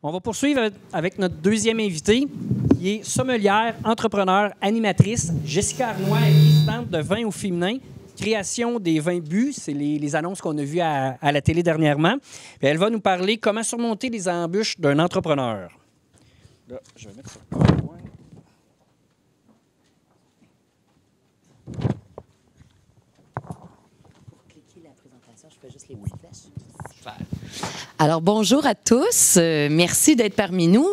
On va poursuivre avec notre deuxième invitée, qui est sommelière, entrepreneur, animatrice. Jessica Arnois est présidente de Vins au féminin, création des vins bu. C'est les annonces qu'on a vues à la télé dernièrement. Puis elle va nous parler comment surmonter les embûches d'un entrepreneur. Là, je vais mettre ça. Alors, bonjour à tous. Merci d'être parmi nous.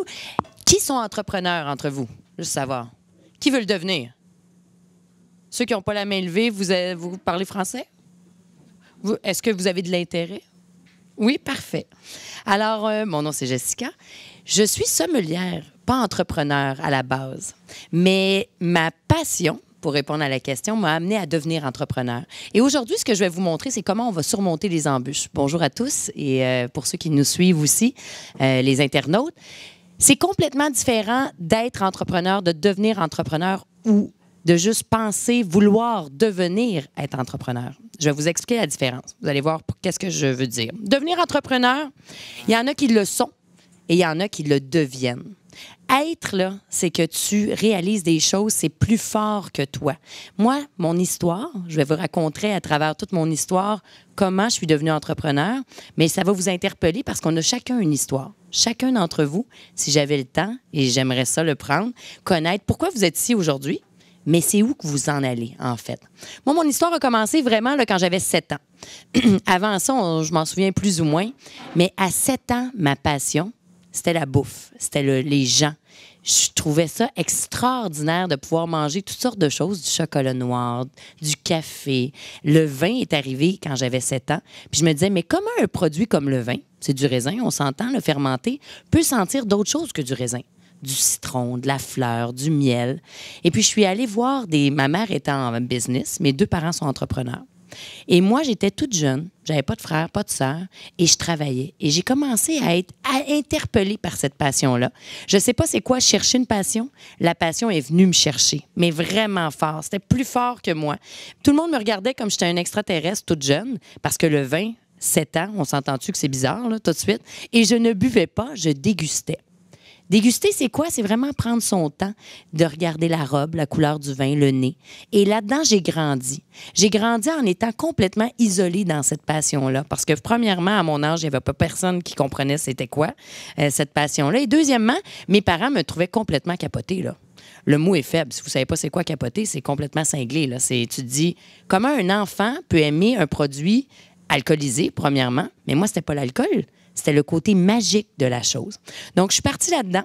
Qui sont entrepreneurs entre vous? Juste savoir. Qui veut le devenir? Ceux qui n'ont pas la main levée, vous parlez français? Est-ce que vous avez de l'intérêt? Oui, parfait. Alors, mon nom, c'est Jessica. Je suis sommelière, pas entrepreneur à la base. Mais ma passion, pour répondre à la question, m'a amené à devenir entrepreneur. Et aujourd'hui, ce que je vais vous montrer, c'est comment on va surmonter les embûches. Bonjour à tous et pour ceux qui nous suivent aussi, les internautes. C'est complètement différent d'être entrepreneur, de devenir entrepreneur ou de juste penser, vouloir devenir être entrepreneur. Je vais vous expliquer la différence. Vous allez voir qu'est-ce que je veux dire. Devenir entrepreneur, il y en a qui le sont et il y en a qui le deviennent. Être, là, c'est que tu réalises des choses, c'est plus fort que toi. Moi, mon histoire, je vais vous raconter à travers toute mon histoire comment je suis devenue entrepreneur, mais ça va vous interpeller parce qu'on a chacun une histoire. Chacun d'entre vous, si j'avais le temps, et j'aimerais ça le prendre, connaître pourquoi vous êtes ici aujourd'hui, mais c'est où que vous en allez, en fait. Moi, mon histoire a commencé vraiment là, quand j'avais 7 ans. Avant ça, je m'en souviens plus ou moins, mais à 7 ans, ma passion, c'était la bouffe, c'était les gens. Je trouvais ça extraordinaire de pouvoir manger toutes sortes de choses, du chocolat noir, du café. Le vin est arrivé quand j'avais 7 ans. Puis je me disais, mais comment un produit comme le vin, c'est du raisin, on s'entend, le fermenté, peut sentir d'autres choses que du raisin? Du citron, de la fleur, du miel. Et puis je suis allée voir ma mère était en business, mes 2 parents sont entrepreneurs. Et moi, j'étais toute jeune, j'avais pas de frère, pas de sœur, et je travaillais. Et j'ai commencé à être interpellée par cette passion-là. Je sais pas c'est quoi chercher une passion. La passion est venue me chercher, mais vraiment fort. C'était plus fort que moi. Tout le monde me regardait comme j'étais un extraterrestre toute jeune, parce que le vin, 7 ans, on s'entend-tu que c'est bizarre, là, tout de suite? Et je ne buvais pas, je dégustais. Déguster, c'est quoi? C'est vraiment prendre son temps de regarder la robe, la couleur du vin, le nez. Et là-dedans, j'ai grandi. J'ai grandi en étant complètement isolée dans cette passion-là. Parce que, premièrement, à mon âge, il n'y avait pas personne qui comprenait c'était quoi, cette passion-là. Et deuxièmement, mes parents me trouvaient complètement capotée, là. Le mot est faible. Si vous ne savez pas c'est quoi capoter, c'est complètement cinglé, là. Tu te dis, comment un enfant peut aimer un produit alcoolisé, premièrement? Mais moi, c'était pas l'alcool. C'était le côté magique de la chose. Donc, je suis partie là-dedans.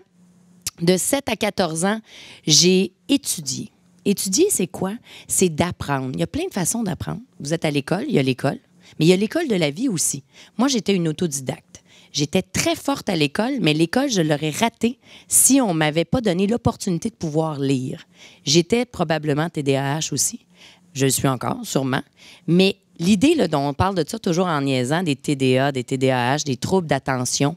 De 7 à 14 ans, j'ai étudié. Étudier, c'est quoi? C'est d'apprendre. Il y a plein de façons d'apprendre. Vous êtes à l'école, il y a l'école, mais il y a l'école de la vie aussi. Moi, j'étais une autodidacte. J'étais très forte à l'école, mais l'école, je l'aurais ratée si on ne m'avait pas donné l'opportunité de pouvoir lire. J'étais probablement TDAH aussi. Je le suis encore, sûrement. Mais l'idée là, dont on parle de ça toujours en niaisant, des TDA, des TDAH, des troubles d'attention,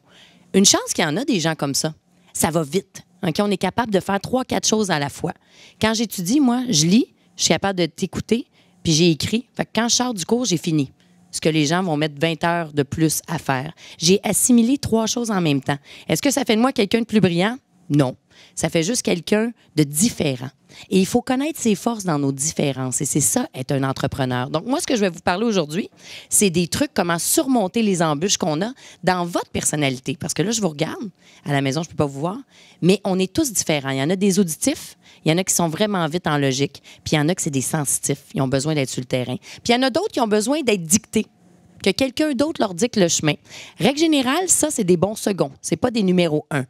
une chance qu'il y en a des gens comme ça. Ça va vite. Okay? On est capable de faire 3-4 choses à la fois. Quand j'étudie, moi, je lis, je suis capable de t'écouter, puis j'ai écrit. Fait que quand je sors du cours, j'ai fini. Ce que les gens vont mettre 20 heures de plus à faire. J'ai assimilé 3 choses en même temps. Est-ce que ça fait de moi quelqu'un de plus brillant? Non. Ça fait juste quelqu'un de différent. Et il faut connaître ses forces dans nos différences. Et c'est ça, être un entrepreneur. Donc, moi, ce que je vais vous parler aujourd'hui, c'est des trucs, comment surmonter les embûches qu'on a dans votre personnalité. Parce que là, je vous regarde. À la maison, je ne peux pas vous voir. Mais on est tous différents. Il y en a des auditifs. Il y en a qui sont vraiment vite en logique. Puis il y en a qui c'est des sensitifs. Ils ont besoin d'être sur le terrain. Puis il y en a d'autres qui ont besoin d'être dictés. Que quelqu'un d'autre leur dicte le chemin. Règle générale, ça, c'est des bons seconds. C'est pas des numéros 1.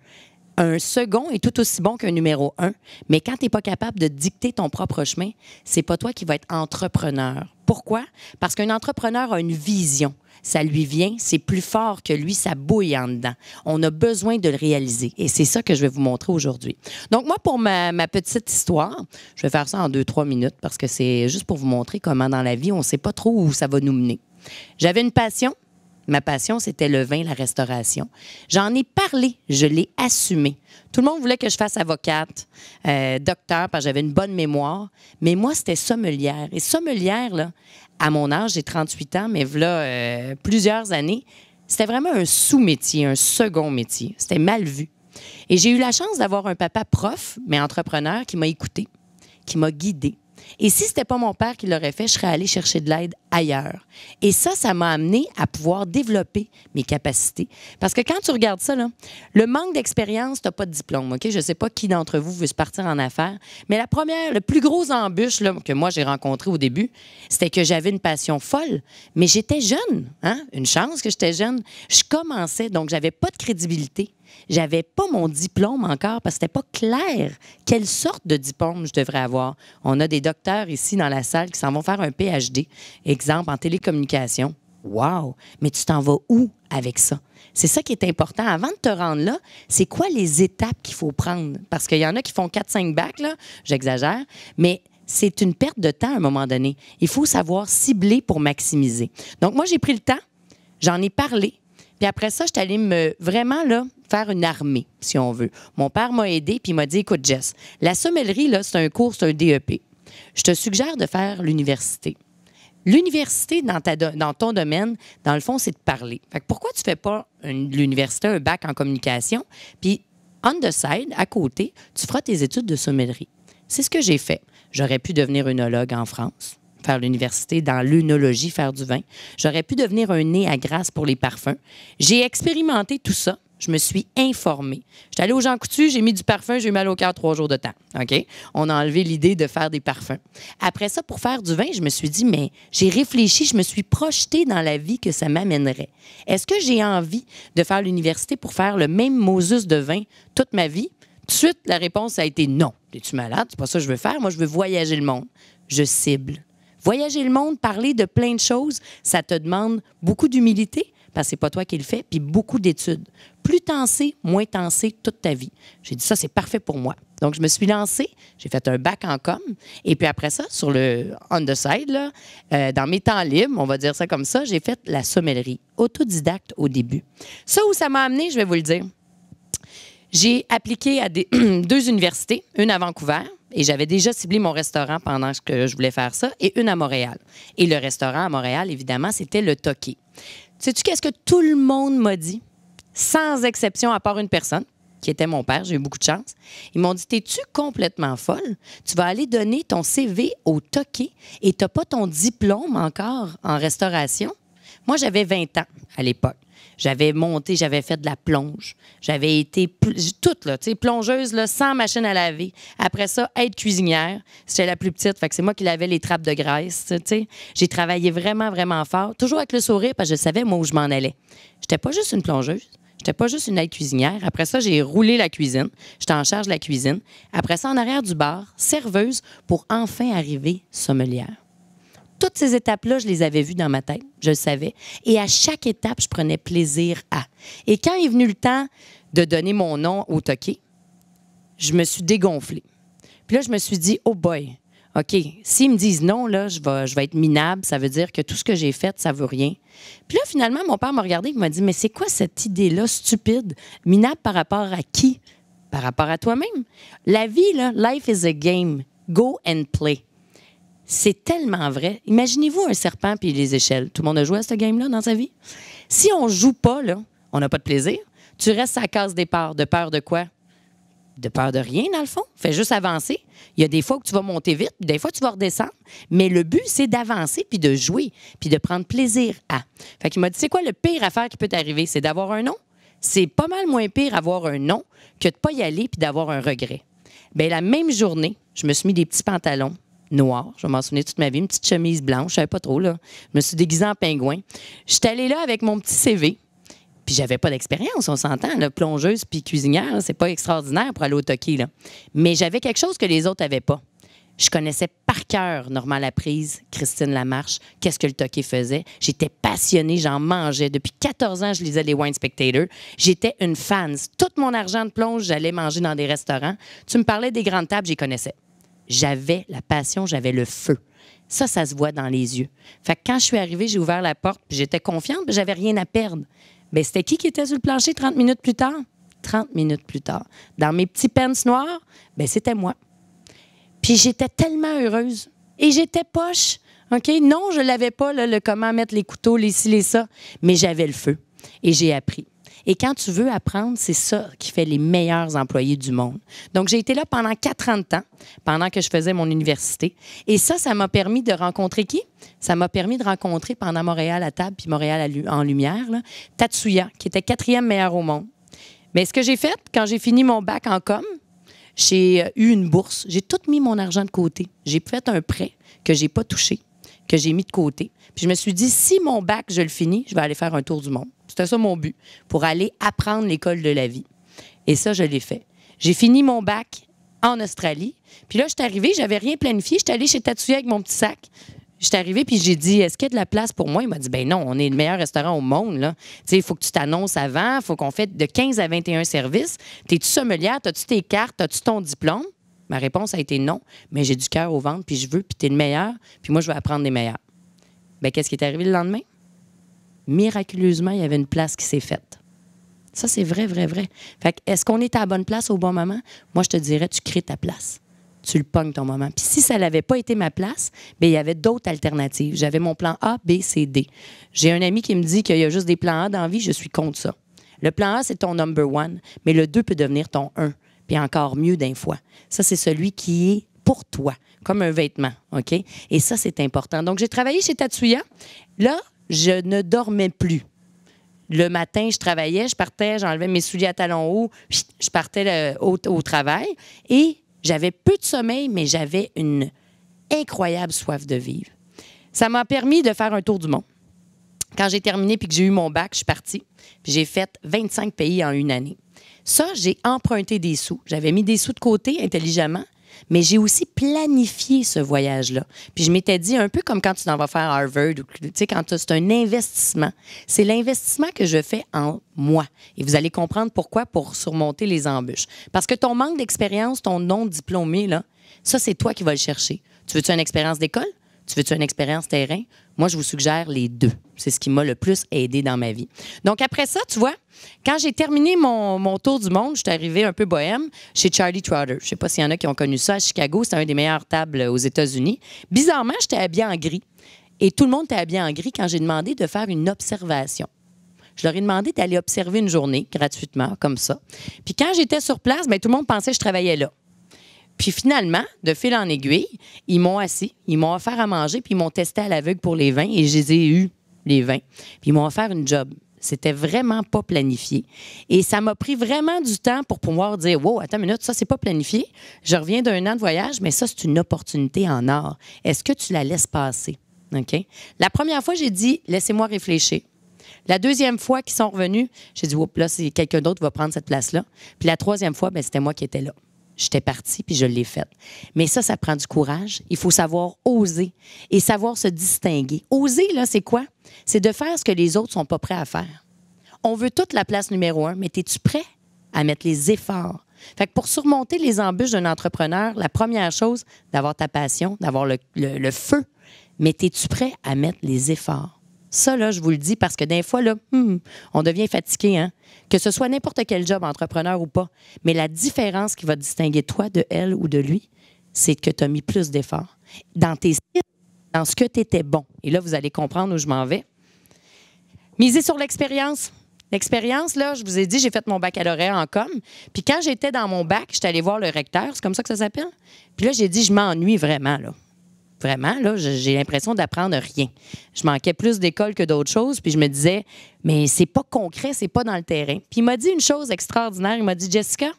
Un second est tout aussi bon qu'un numéro 1, mais quand tu n'es pas capable de dicter ton propre chemin, c'est pas toi qui vas être entrepreneur. Pourquoi? Parce qu'un entrepreneur a une vision. Ça lui vient, c'est plus fort que lui, ça bouille en dedans. On a besoin de le réaliser et c'est ça que je vais vous montrer aujourd'hui. Donc moi, pour ma petite histoire, je vais faire ça en 2-3 minutes parce que c'est juste pour vous montrer comment dans la vie, on ne sait pas trop où ça va nous mener. J'avais une passion. Ma passion, c'était le vin, la restauration. J'en ai parlé, je l'ai assumé. Tout le monde voulait que je fasse avocate, docteur, parce que j'avais une bonne mémoire. Mais moi, c'était sommelière. Et sommelière, là, à mon âge, j'ai 38 ans, mais voilà plusieurs années, C'était vraiment un sous-métier, un second métier. C'était mal vu. Et j'ai eu la chance d'avoir un papa prof, mais entrepreneur, qui m'a écouté, qui m'a guidé. Et si ce n'était pas mon père qui l'aurait fait, je serais allée chercher de l'aide ailleurs. Et ça m'a amené à pouvoir développer mes capacités. Parce que quand tu regardes ça, là, le manque d'expérience, tu n'as pas de diplôme. OK? Je ne sais pas qui d'entre vous veut se partir en affaires, mais le plus gros embûche là, que moi j'ai rencontré au début, c'était que j'avais une passion folle, mais j'étais jeune. Hein? Une chance que j'étais jeune. Je commençais, donc j'avais pas de crédibilité. J'avais pas mon diplôme encore parce que c'était pas clair quelle sorte de diplôme je devrais avoir. On a des docteurs ici dans la salle qui s'en vont faire un PhD, exemple en télécommunication. Wow! Mais tu t'en vas où avec ça? C'est ça qui est important. Avant de te rendre là, c'est quoi les étapes qu'il faut prendre? Parce qu'il y en a qui font 4-5 bacs, là, j'exagère, mais c'est une perte de temps à un moment donné. Il faut savoir cibler pour maximiser. Donc moi, j'ai pris le temps, j'en ai parlé, puis après ça, je suis allée vraiment là, faire une armée, si on veut. Mon père m'a aidé, puis il m'a dit, écoute, Jess, la sommellerie, là, c'est un cours, c'est un DEP. Je te suggère de faire l'université. L'université, dans ton domaine, dans le fond, c'est de parler. Fait que pourquoi tu ne fais pas l'université, un bac en communication, puis on the side, à côté, tu feras tes études de sommellerie. C'est ce que j'ai fait. J'aurais pu devenir œnologue en France, faire l'université dans l'œnologie, faire du vin. J'aurais pu devenir un nez à grasse pour les parfums. J'ai expérimenté tout ça. Je me suis informée. J'étais allée aux Jean Coutu, j'ai mis du parfum, j'ai eu mal au cœur 3 jours de temps. OK? On a enlevé l'idée de faire des parfums. Après ça, pour faire du vin, je me suis dit, mais j'ai réfléchi, je me suis projetée dans la vie que ça m'amènerait. Est-ce que j'ai envie de faire l'université pour faire le même Moses de vin toute ma vie? Tout de suite, la réponse a été non. Es-tu malade? C'est pas ça que je veux faire. Moi, je veux voyager le monde. Je cible. Voyager le monde, parler de plein de choses, ça te demande beaucoup d'humilité, parce que c'est pas toi qui le fais, puis beaucoup d'études. Plus t'en sais, moins t'en sais toute ta vie. J'ai dit ça, c'est parfait pour moi. Donc, je me suis lancée, j'ai fait un bac en com, et puis après ça, sur le on the side, là, dans mes temps libres, on va dire ça comme ça, j'ai fait la sommellerie, autodidacte au début. Ça où ça m'a amené, je vais vous le dire. J'ai appliqué à 2 universités, une à Vancouver, et j'avais déjà ciblé mon restaurant pendant que je voulais faire ça, et une à Montréal. Et le restaurant à Montréal, évidemment, c'était le Toqué. Sais-tu qu'est-ce que tout le monde m'a dit? Sans exception, à part une personne, qui était mon père, j'ai eu beaucoup de chance. Ils m'ont dit, t'es-tu complètement folle? Tu vas aller donner ton CV au Toqué et t'as pas ton diplôme encore en restauration? Moi, j'avais 20 ans à l'époque. J'avais monté, j'avais fait de la plonge. J'avais été toute, là, tu sais, plongeuse, là, sans machine à laver. Après ça, être cuisinière. C'était la plus petite, fait que c'est moi qui lavais les trappes de graisse, tu sais. J'ai travaillé vraiment, vraiment fort, toujours avec le sourire, parce que je savais, moi, où je m'en allais. J'étais pas juste une plongeuse. J'étais pas juste une aide cuisinière. Après ça, j'ai roulé la cuisine. J'étais en charge de la cuisine. Après ça, en arrière du bar, serveuse, pour enfin arriver sommelière. Toutes ces étapes-là, je les avais vues dans ma tête, je le savais. Et à chaque étape, je prenais plaisir à. Et quand est venu le temps de donner mon nom au Toqué, je me suis dégonflée. Puis là, je me suis dit, oh boy, OK, s'ils me disent non, là, je vais être minable, ça veut dire que tout ce que j'ai fait, ça vaut rien. Puis là, finalement, mon père m'a regardé et m'a dit, mais c'est quoi cette idée-là stupide? Minable par rapport à qui? Par rapport à toi-même. La vie, là, life is a game. Go and play. C'est tellement vrai. Imaginez-vous un serpent puis les échelles. Tout le monde a joué à ce game-là dans sa vie? Si on joue pas, là, on n'a pas de plaisir. Tu restes à la case départ. De peur de quoi? De peur de rien, dans le fond. Fais juste avancer. Il y a des fois que tu vas monter vite, des fois tu vas redescendre. Mais le but, c'est d'avancer puis de jouer puis de prendre plaisir à. Fait qu'il m'a dit, c'est quoi le pire affaire qui peut t'arriver? C'est d'avoir un non. C'est pas mal moins pire avoir un non que de pas y aller puis d'avoir un regret. Bien, la même journée, je me suis mis des petits pantalons noir. Je vais m'en souvenir toute ma vie. Une petite chemise blanche. Je savais pas trop, là. Je me suis déguisée en pingouin. J'étais allée là avec mon petit CV. Puis j'avais pas d'expérience, on s'entend. Là, plongeuse puis cuisinière, c'est pas extraordinaire pour aller au Toqué, là. Mais j'avais quelque chose que les autres avaient pas. Je connaissais par cœur Normand Laprise, Christine Lamarche, qu'est-ce que le Toqué faisait. J'étais passionnée, j'en mangeais. Depuis 14 ans, je lisais les Wine Spectator. J'étais une fan. Tout mon argent de plonge, j'allais manger dans des restaurants. Tu me parlais des grandes tables, j'y connaissais. J'avais la passion, j'avais le feu. Ça se voit dans les yeux. Fait que quand je suis arrivée, j'ai ouvert la porte, puis j'étais confiante, puis j'avais rien à perdre. Bien, c'était qui était sur le plancher 30 minutes plus tard? 30 minutes plus tard. Dans mes petits pants noirs, bien, c'était moi. Puis j'étais tellement heureuse. Et j'étais poche. OK? Non, je l'avais pas, là, le comment mettre les couteaux, les ci, les ça. Mais j'avais le feu. et j'ai appris. Et quand tu veux apprendre, c'est ça qui fait les meilleurs employés du monde. Donc, j'ai été là pendant 4 ans de temps, pendant que je faisais mon université. Et ça m'a permis de rencontrer qui? Ça m'a permis de rencontrer pendant Montréal à table, puis Montréal en lumière, là, Tatsuya, qui était 4e meilleur au monde. Mais ce que j'ai fait, quand j'ai fini mon bac en com, j'ai eu une bourse. J'ai tout mis mon argent de côté. J'ai fait un prêt que je n'ai pas touché, que j'ai mis de côté. Puis je me suis dit, si mon bac, je le finis, je vais aller faire un tour du monde. C'était ça mon but, pour aller apprendre l'école de la vie. Et ça, je l'ai fait. J'ai fini mon bac en Australie. Puis là, je suis arrivée, j'avais rien planifié. Je suis allée chez Tatsuya avec mon petit sac. Je suis arrivée, puis j'ai dit, est-ce qu'il y a de la place pour moi? Il m'a dit, ben non, on est le meilleur restaurant au monde, là. Tu sais, il faut que tu t'annonces avant, il faut qu'on fasse de 15 à 21 services. T'es-tu sommelière? T'as-tu tes cartes? T'as-tu ton diplôme? Ma réponse a été non, mais j'ai du cœur au ventre, puis je veux, puis t'es le meilleur, puis moi, je veux apprendre les meilleurs. Bien, qu'est-ce qui est arrivé le lendemain? Miraculeusement, il y avait une place qui s'est faite. Ça, c'est vrai, vrai, vrai. Fait que, est-ce qu'on est à la bonne place au bon moment? Moi, je te dirais, tu crées ta place. Tu le pognes ton moment. Puis si ça n'avait pas été ma place, bien, il y avait d'autres alternatives. J'avais mon plan A, B, C, D. J'ai un ami qui me dit qu'il y a juste des plans A dans la vie, je suis contre ça. Le plan A, c'est ton number one, mais le 2 peut devenir ton 1, puis encore mieux d'un fois. Ça, c'est celui qui est pour toi, comme un vêtement, OK? Et ça, c'est important. Donc, j'ai travaillé chez Tatsuya. Là, je ne dormais plus. Le matin, je travaillais, je partais, j'enlevais mes souliers à talons hauts, je partais au travail et j'avais peu de sommeil, mais j'avais une incroyable soif de vivre. Ça m'a permis de faire un tour du monde. Quand j'ai terminé puis que j'ai eu mon bac, je suis partie. Puis j'ai fait 25 pays en une année. Ça, j'ai emprunté des sous. J'avais mis des sous de côté intelligemment, mais j'ai aussi planifié ce voyage-là. Puis je m'étais dit, un peu comme quand tu t'en vas faire Harvard, tu sais, quand c'est un investissement. C'est l'investissement que je fais en moi. Et vous allez comprendre pourquoi, pour surmonter les embûches. Parce que ton manque d'expérience, ton non-diplômé, là, ça, c'est toi qui vas le chercher. Tu veux-tu une expérience d'école? Tu veux-tu une expérience terrain? Moi, je vous suggère les deux. C'est ce qui m'a le plus aidé dans ma vie. Donc, après ça, tu vois, quand j'ai terminé mon tour du monde, je suis arrivée un peu bohème chez Charlie Trotter. Je ne sais pas s'il y en a qui ont connu ça à Chicago. C'était un des meilleures tables aux États-Unis. Bizarrement, j'étais habillée en gris. Et tout le monde était habillé en gris quand j'ai demandé de faire une observation. Je leur ai demandé d'aller observer une journée gratuitement, comme ça. Puis quand j'étais sur place, bien, tout le monde pensait que je travaillais là. Puis finalement, de fil en aiguille, ils m'ont assis, ils m'ont offert à manger, puis ils m'ont testé à l'aveugle pour les vins, et je les ai eus, les vins. Puis ils m'ont offert une job. C'était vraiment pas planifié. Et ça m'a pris vraiment du temps pour pouvoir dire, wow, attends une minute, ça, c'est pas planifié. Je reviens d'un an de voyage, mais ça, c'est une opportunité en or. Est-ce que tu la laisses passer? OK? La première fois, j'ai dit, laissez-moi réfléchir. La deuxième fois qu'ils sont revenus, j'ai dit, oups, là, c'est quelqu'un d'autre qui va prendre cette place-là. Puis la troisième fois, bien, c'était moi qui étais là. J'étais partie, puis je l'ai faite. Mais ça prend du courage. Il faut savoir oser et savoir se distinguer. Oser, là, c'est quoi? C'est de faire ce que les autres ne sont pas prêts à faire. On veut toute la place numéro 1, mais es-tu prêt à mettre les efforts? Fait que pour surmonter les embûches d'un entrepreneur, la première chose, d'avoir ta passion, d'avoir le feu, mais es-tu prêt à mettre les efforts? Ça, là, je vous le dis parce que des fois, là, on devient fatigué, hein? Que ce soit n'importe quel job, entrepreneur ou pas. Mais la différence qui va distinguer toi de elle ou de lui, c'est que tu as mis plus d'efforts. Dans tes skills, dans ce que tu étais bon. Et là, vous allez comprendre où je m'en vais. Misez sur l'expérience. L'expérience, là, je vous ai dit, j'ai fait mon baccalauréat en com. Puis quand j'étais dans mon bac, j'étais allée voir le recteur, c'est comme ça que ça s'appelle. Puis là, j'ai dit, je m'ennuie vraiment, là. Vraiment, là, j'ai l'impression d'apprendre rien. Je manquais plus d'école que d'autres choses, puis je me disais, mais c'est pas concret, c'est pas dans le terrain. Puis il m'a dit une chose extraordinaire, il m'a dit, Jessica,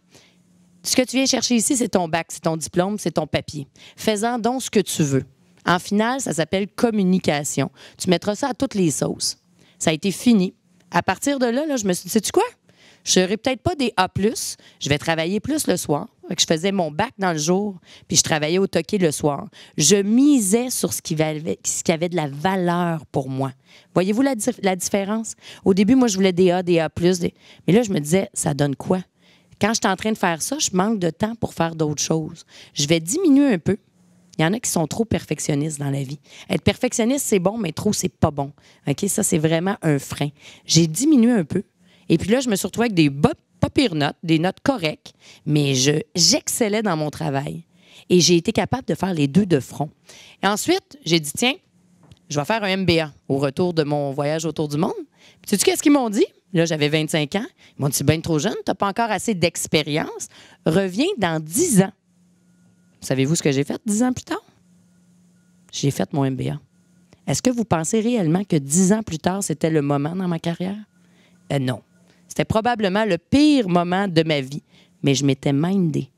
ce que tu viens chercher ici, c'est ton bac, c'est ton diplôme, c'est ton papier. Fais-en donc ce que tu veux. En finale, ça s'appelle communication. Tu mettras ça à toutes les sauces. Ça a été fini. À partir de là, je me suis dit, sais-tu quoi? Je ne serai peut-être pas des A+, je vais travailler plus le soir. Je faisais mon bac dans le jour, puis je travaillais au toqué le soir. Je misais sur ce qui avait de la valeur pour moi. Voyez-vous la différence? Au début, moi, je voulais des A+. Mais là, je me disais, ça donne quoi? Quand je suis en train de faire ça, je manque de temps pour faire d'autres choses. Je vais diminuer un peu. Il y en a qui sont trop perfectionnistes dans la vie. Être perfectionniste, c'est bon, mais trop, c'est pas bon. OK? Ça, c'est vraiment un frein. J'ai diminué un peu. Et puis là, je me suis retrouvée avec des pas pires notes, des notes correctes, mais j'excellais dans mon travail. Et j'ai été capable de faire les deux de front. Et ensuite, j'ai dit, tiens, je vais faire un MBA au retour de mon voyage autour du monde. Puis sais-tu qu'est-ce qu'ils m'ont dit? Là, j'avais 25 ans. Ils m'ont dit, c'est bien trop jeune, tu n'as pas encore assez d'expérience. Reviens dans 10 ans. Savez-vous ce que j'ai fait 10 ans plus tard? J'ai fait mon MBA. Est-ce que vous pensez réellement que 10 ans plus tard, c'était le moment dans ma carrière? Non. C'était probablement le pire moment de ma vie. Mais je m'étais mindée.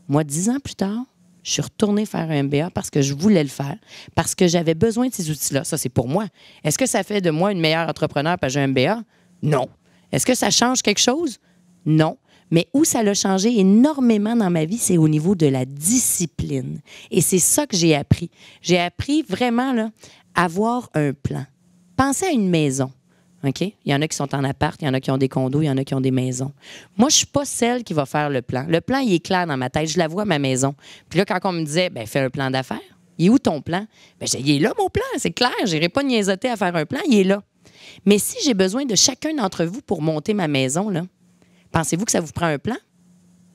Moi, 10 ans plus tard, je suis retournée faire un MBA parce que je voulais le faire, parce que j'avais besoin de ces outils-là. Ça, c'est pour moi. Est-ce que ça fait de moi une meilleure entrepreneur parce que j'ai un MBA? Non. Est-ce que ça change quelque chose? Non. Mais où ça l'a changé énormément dans ma vie, c'est au niveau de la discipline. Et c'est ça que j'ai appris. J'ai appris vraiment là, à avoir un plan. Pensez à une maison. OK? Il y en a qui sont en appart, il y en a qui ont des condos, il y en a qui ont des maisons. Moi, je ne suis pas celle qui va faire le plan. Le plan, il est clair dans ma tête. Je la vois, ma maison. Puis là, quand on me disait, bien, fais un plan d'affaires, il est où ton plan? Bien, il est là, mon plan, c'est clair. Je n'irai pas niaisoter à faire un plan, il est là. Mais si j'ai besoin de chacun d'entre vous pour monter ma maison, là, pensez-vous que ça vous prend un plan?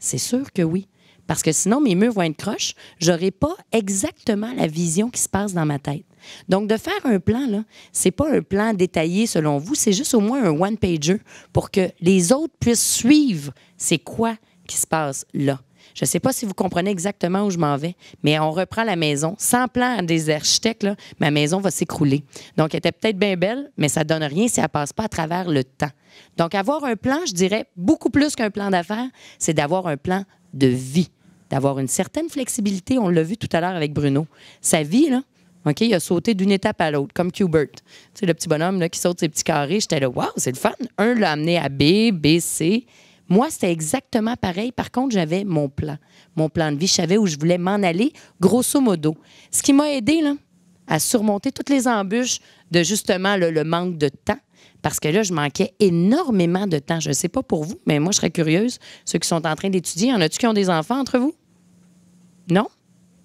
C'est sûr que oui. Parce que sinon, mes murs vont être croches. Je n'aurai pas exactement la vision qui se passe dans ma tête. Donc, de faire un plan, là, c'est pas un plan détaillé selon vous, c'est juste au moins un one-pager pour que les autres puissent suivre c'est quoi qui se passe là. Je ne sais pas si vous comprenez exactement où je m'en vais, mais on reprend la maison. Sans plan des architectes, là, ma maison va s'écrouler. Donc, elle était peut-être bien belle, mais ça ne donne rien si elle ne passe pas à travers le temps. Donc, avoir un plan, je dirais, beaucoup plus qu'un plan d'affaires, c'est d'avoir un plan de vie, d'avoir une certaine flexibilité. On l'a vu tout à l'heure avec Bruno. Sa vie, là, OK, il a sauté d'une étape à l'autre, comme Q-Bert. Tu sais, le petit bonhomme là, qui saute ses petits carrés. J'étais là, waouh, c'est le fun. Un l'a amené à B, B, C. Moi, c'était exactement pareil. Par contre, j'avais mon plan de vie. Je savais où je voulais m'en aller, grosso modo. Ce qui m'a aidé là, à surmonter toutes les embûches de justement le manque de temps. Parce que là, je manquais énormément de temps. Je ne sais pas pour vous, mais moi, je serais curieuse. Ceux qui sont en train d'étudier, y en a-tu qui ont des enfants entre vous? Non?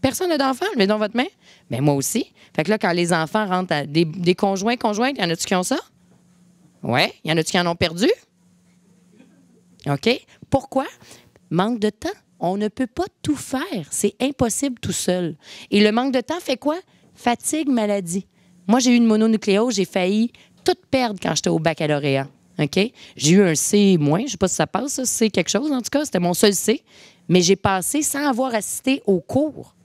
Personne n'a d'enfants? Levez donc votre main. Bien, moi aussi. Fait que là, quand les enfants rentrent à des conjointes, y en a-tu qui ont ça? Oui. Y en a-tu qui en ont perdu? OK. Pourquoi? Manque de temps. On ne peut pas tout faire. C'est impossible tout seul. Et le manque de temps fait quoi? Fatigue, maladie. Moi, j'ai eu une mononucléose. J'ai failli tout perdre quand j'étais au baccalauréat. OK? J'ai eu un C-. Je ne sais pas si ça passe, ça. C'est quelque chose, en tout cas. C'était mon seul C. Mais j'ai passé sans avoir assisté au cours.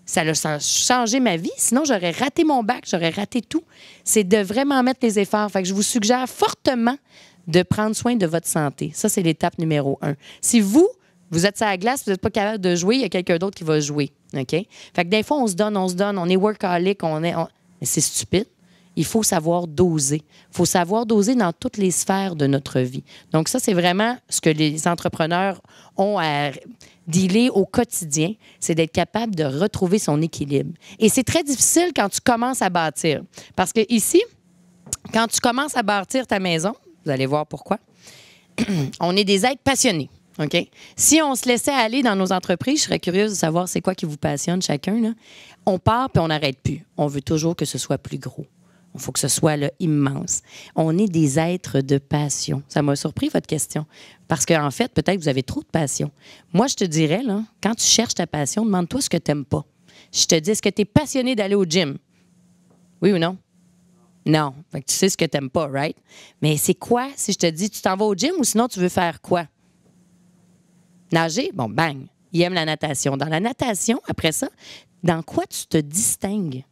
Ça a changé ma vie. Sinon, j'aurais raté mon bac, j'aurais raté tout. C'est de vraiment mettre les efforts. Fait que je vous suggère fortement de prendre soin de votre santé. Ça, c'est l'étape numéro 1. Si vous êtes sur la glace, vous n'êtes pas capable de jouer, il y a quelqu'un d'autre qui va jouer. OK? Fait que des fois, on se donne, on est workaholic, mais c'est stupide. Il faut savoir doser. Il faut savoir doser dans toutes les sphères de notre vie. Donc ça, c'est vraiment ce que les entrepreneurs ont à dealer au quotidien, c'est d'être capable de retrouver son équilibre. Et c'est très difficile quand tu commences à bâtir. Parce que ici, quand tu commences à bâtir ta maison, vous allez voir pourquoi, on est des êtres passionnés. OK? Si on se laissait aller dans nos entreprises, je serais curieuse de savoir c'est quoi qui vous passionne chacun, là. On part puis on n'arrête plus. On veut toujours que ce soit plus gros. Il faut que ce soit là, immense. On est des êtres de passion. Ça m'a surpris, votre question. Parce qu'en fait, peut-être que vous avez trop de passion. Moi, je te dirais, là, quand tu cherches ta passion, demande-toi ce que tu n'aimes pas. Je te dis, est-ce que tu es passionné d'aller au gym? Oui ou non? Non. Fait que tu sais ce que tu n'aimes pas, right? Mais c'est quoi si je te dis, tu t'en vas au gym ou sinon tu veux faire quoi? Nager? Bon, bang. Il aime la natation. Dans la natation, après ça, dans quoi tu te distingues?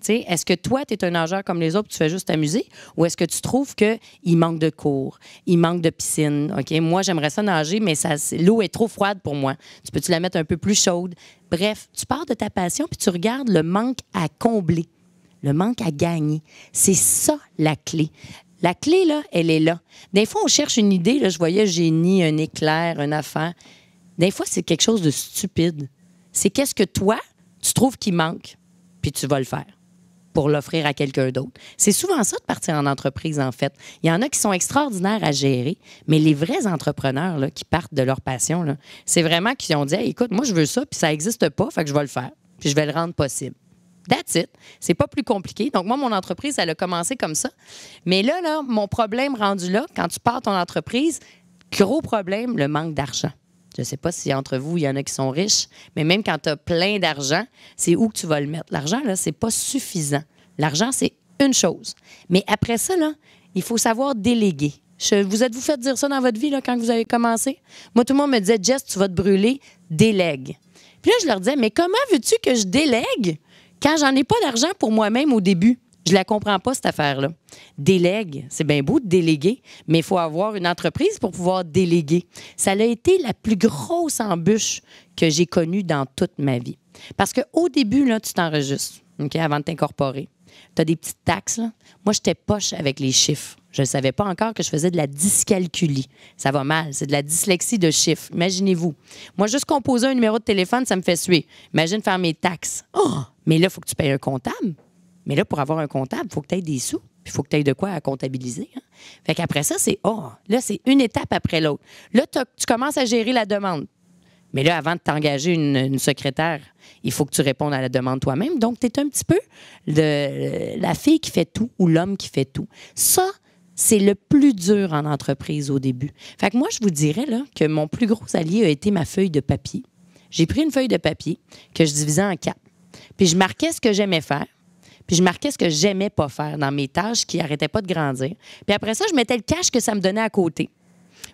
Est-ce que toi, tu es un nageur comme les autres, tu fais juste t'amuser? Ou est-ce que tu trouves qu'il manque de cours, il manque de piscine? OK? Moi, j'aimerais ça nager, mais l'eau est trop froide pour moi. Tu peux-tu la mettre un peu plus chaude? Bref, tu pars de ta passion puis tu regardes le manque à combler, le manque à gagner. C'est ça, la clé. La clé, là, elle est là. Des fois, on cherche une idée. Là, je voyais génie, un éclair, une affaire. Des fois, c'est quelque chose de stupide. C'est qu'est-ce que toi, tu trouves qui manque, puis tu vas le faire pour l'offrir à quelqu'un d'autre. C'est souvent ça de partir en entreprise, en fait. Il y en a qui sont extraordinaires à gérer, mais les vrais entrepreneurs là, qui partent de leur passion, là, c'est vraiment qu'ils ont dit hey, « Écoute, moi, je veux ça, puis ça n'existe pas, fait que je vais le faire, puis je vais le rendre possible. » That's it. C'est pas plus compliqué. Donc, moi, mon entreprise, elle a commencé comme ça. Mais là, mon problème rendu là, quand tu pars ton entreprise, gros problème, le manque d'argent. Je ne sais pas si entre vous, il y en a qui sont riches, mais même quand tu as plein d'argent, c'est où que tu vas le mettre? L'argent, là, c'est pas suffisant. L'argent, c'est une chose. Mais après ça, là, il faut savoir déléguer. Vous êtes-vous fait dire ça dans votre vie là, quand vous avez commencé? Moi, tout le monde me disait, Jess, tu vas te brûler, délègue. Puis là, je leur disais, mais comment veux-tu que je délègue quand j'en ai pas d'argent pour moi-même au début? Je la comprends pas, cette affaire-là. Délègue, c'est bien beau de déléguer, mais il faut avoir une entreprise pour pouvoir déléguer. Ça a été la plus grosse embûche que j'ai connue dans toute ma vie. Parce qu'au début, là, tu t'enregistres, OK, avant de t'incorporer. Tu as des petites taxes. Là. Moi, j'étais poche avec les chiffres. Je ne savais pas encore que je faisais de la dyscalculie. Ça va mal. C'est de la dyslexie de chiffres. Imaginez-vous. Moi, juste composer un numéro de téléphone, ça me fait suer. Imagine faire mes taxes. Oh! Mais là, il faut que tu payes un comptable. Mais là, pour avoir un comptable, il faut que tu aies des sous. Puis il faut que tu aies de quoi à comptabiliser. Hein? Fait qu'après ça, là, c'est une étape après l'autre. Là, tu commences à gérer la demande. Mais là, avant de t'engager une secrétaire, il faut que tu répondes à la demande toi-même. Donc, tu es un petit peu la fille qui fait tout ou l'homme qui fait tout. Ça, c'est le plus dur en entreprise au début. Fait que moi, je vous dirais là, que mon plus gros allié a été ma feuille de papier. J'ai pris une feuille de papier que je divisais en 4. Puis je marquais ce que j'aimais faire. Puis je marquais ce que j'aimais pas faire dans mes tâches qui n'arrêtaient pas de grandir. Puis après ça, je mettais le cash que ça me donnait à côté.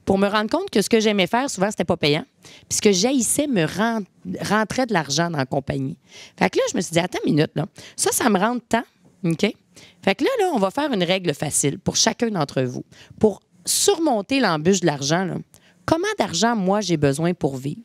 Pour me rendre compte que ce que j'aimais faire, souvent, c'était pas payant. Puis ce que j'haïssais me rentrait de l'argent dans la compagnie. Fait que là, je me suis dit, attends une minute, là. Ça me rentre tant. OK? Fait que là, on va faire une règle facile pour chacun d'entre vous. Pour surmonter l'embûche de l'argent, là, comment d'argent, moi, j'ai besoin pour vivre?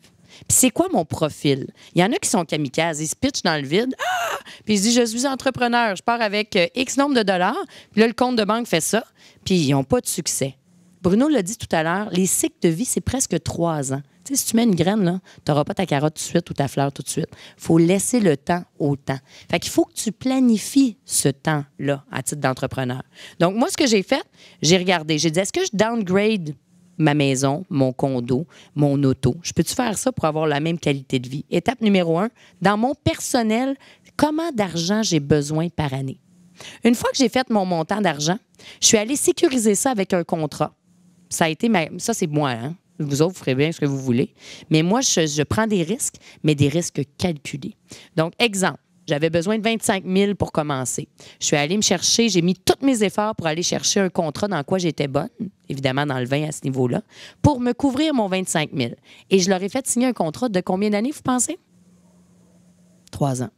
Puis c'est quoi mon profil? Il y en a qui sont kamikazes, ils se pitchent dans le vide. Ah! Puis ils se disent, je suis entrepreneur, je pars avec X nombre de dollars. Puis là, le compte de banque fait ça. Puis ils n'ont pas de succès. Bruno l'a dit tout à l'heure, les cycles de vie, c'est presque 3 ans. Tu sais, si tu mets une graine, tu n'auras pas ta carotte tout de suite ou ta fleur tout de suite. Il faut laisser le temps au temps. Fait qu'il faut que tu planifies ce temps-là à titre d'entrepreneur. Donc, moi, ce que j'ai fait, j'ai regardé. J'ai dit, est-ce que je downgrade ma maison, mon condo, mon auto? Je peux-tu faire ça pour avoir la même qualité de vie? Étape numéro 1, dans mon personnel, comment d'argent j'ai besoin par année? Une fois que j'ai fait mon montant d'argent, je suis allée sécuriser ça avec un contrat. Ça a été ça, c'est moi, hein? Vous autres, vous ferez bien ce que vous voulez. Mais moi, je prends des risques, mais des risques calculés. Donc, exemple, j'avais besoin de 25 000 pour commencer. Je suis allée me chercher, j'ai mis tous mes efforts pour aller chercher un contrat dans quoi j'étais bonne, évidemment dans le vin à ce niveau-là, pour me couvrir mon 25 000. Et je leur ai fait signer un contrat de combien d'années, vous pensez? 3 ans.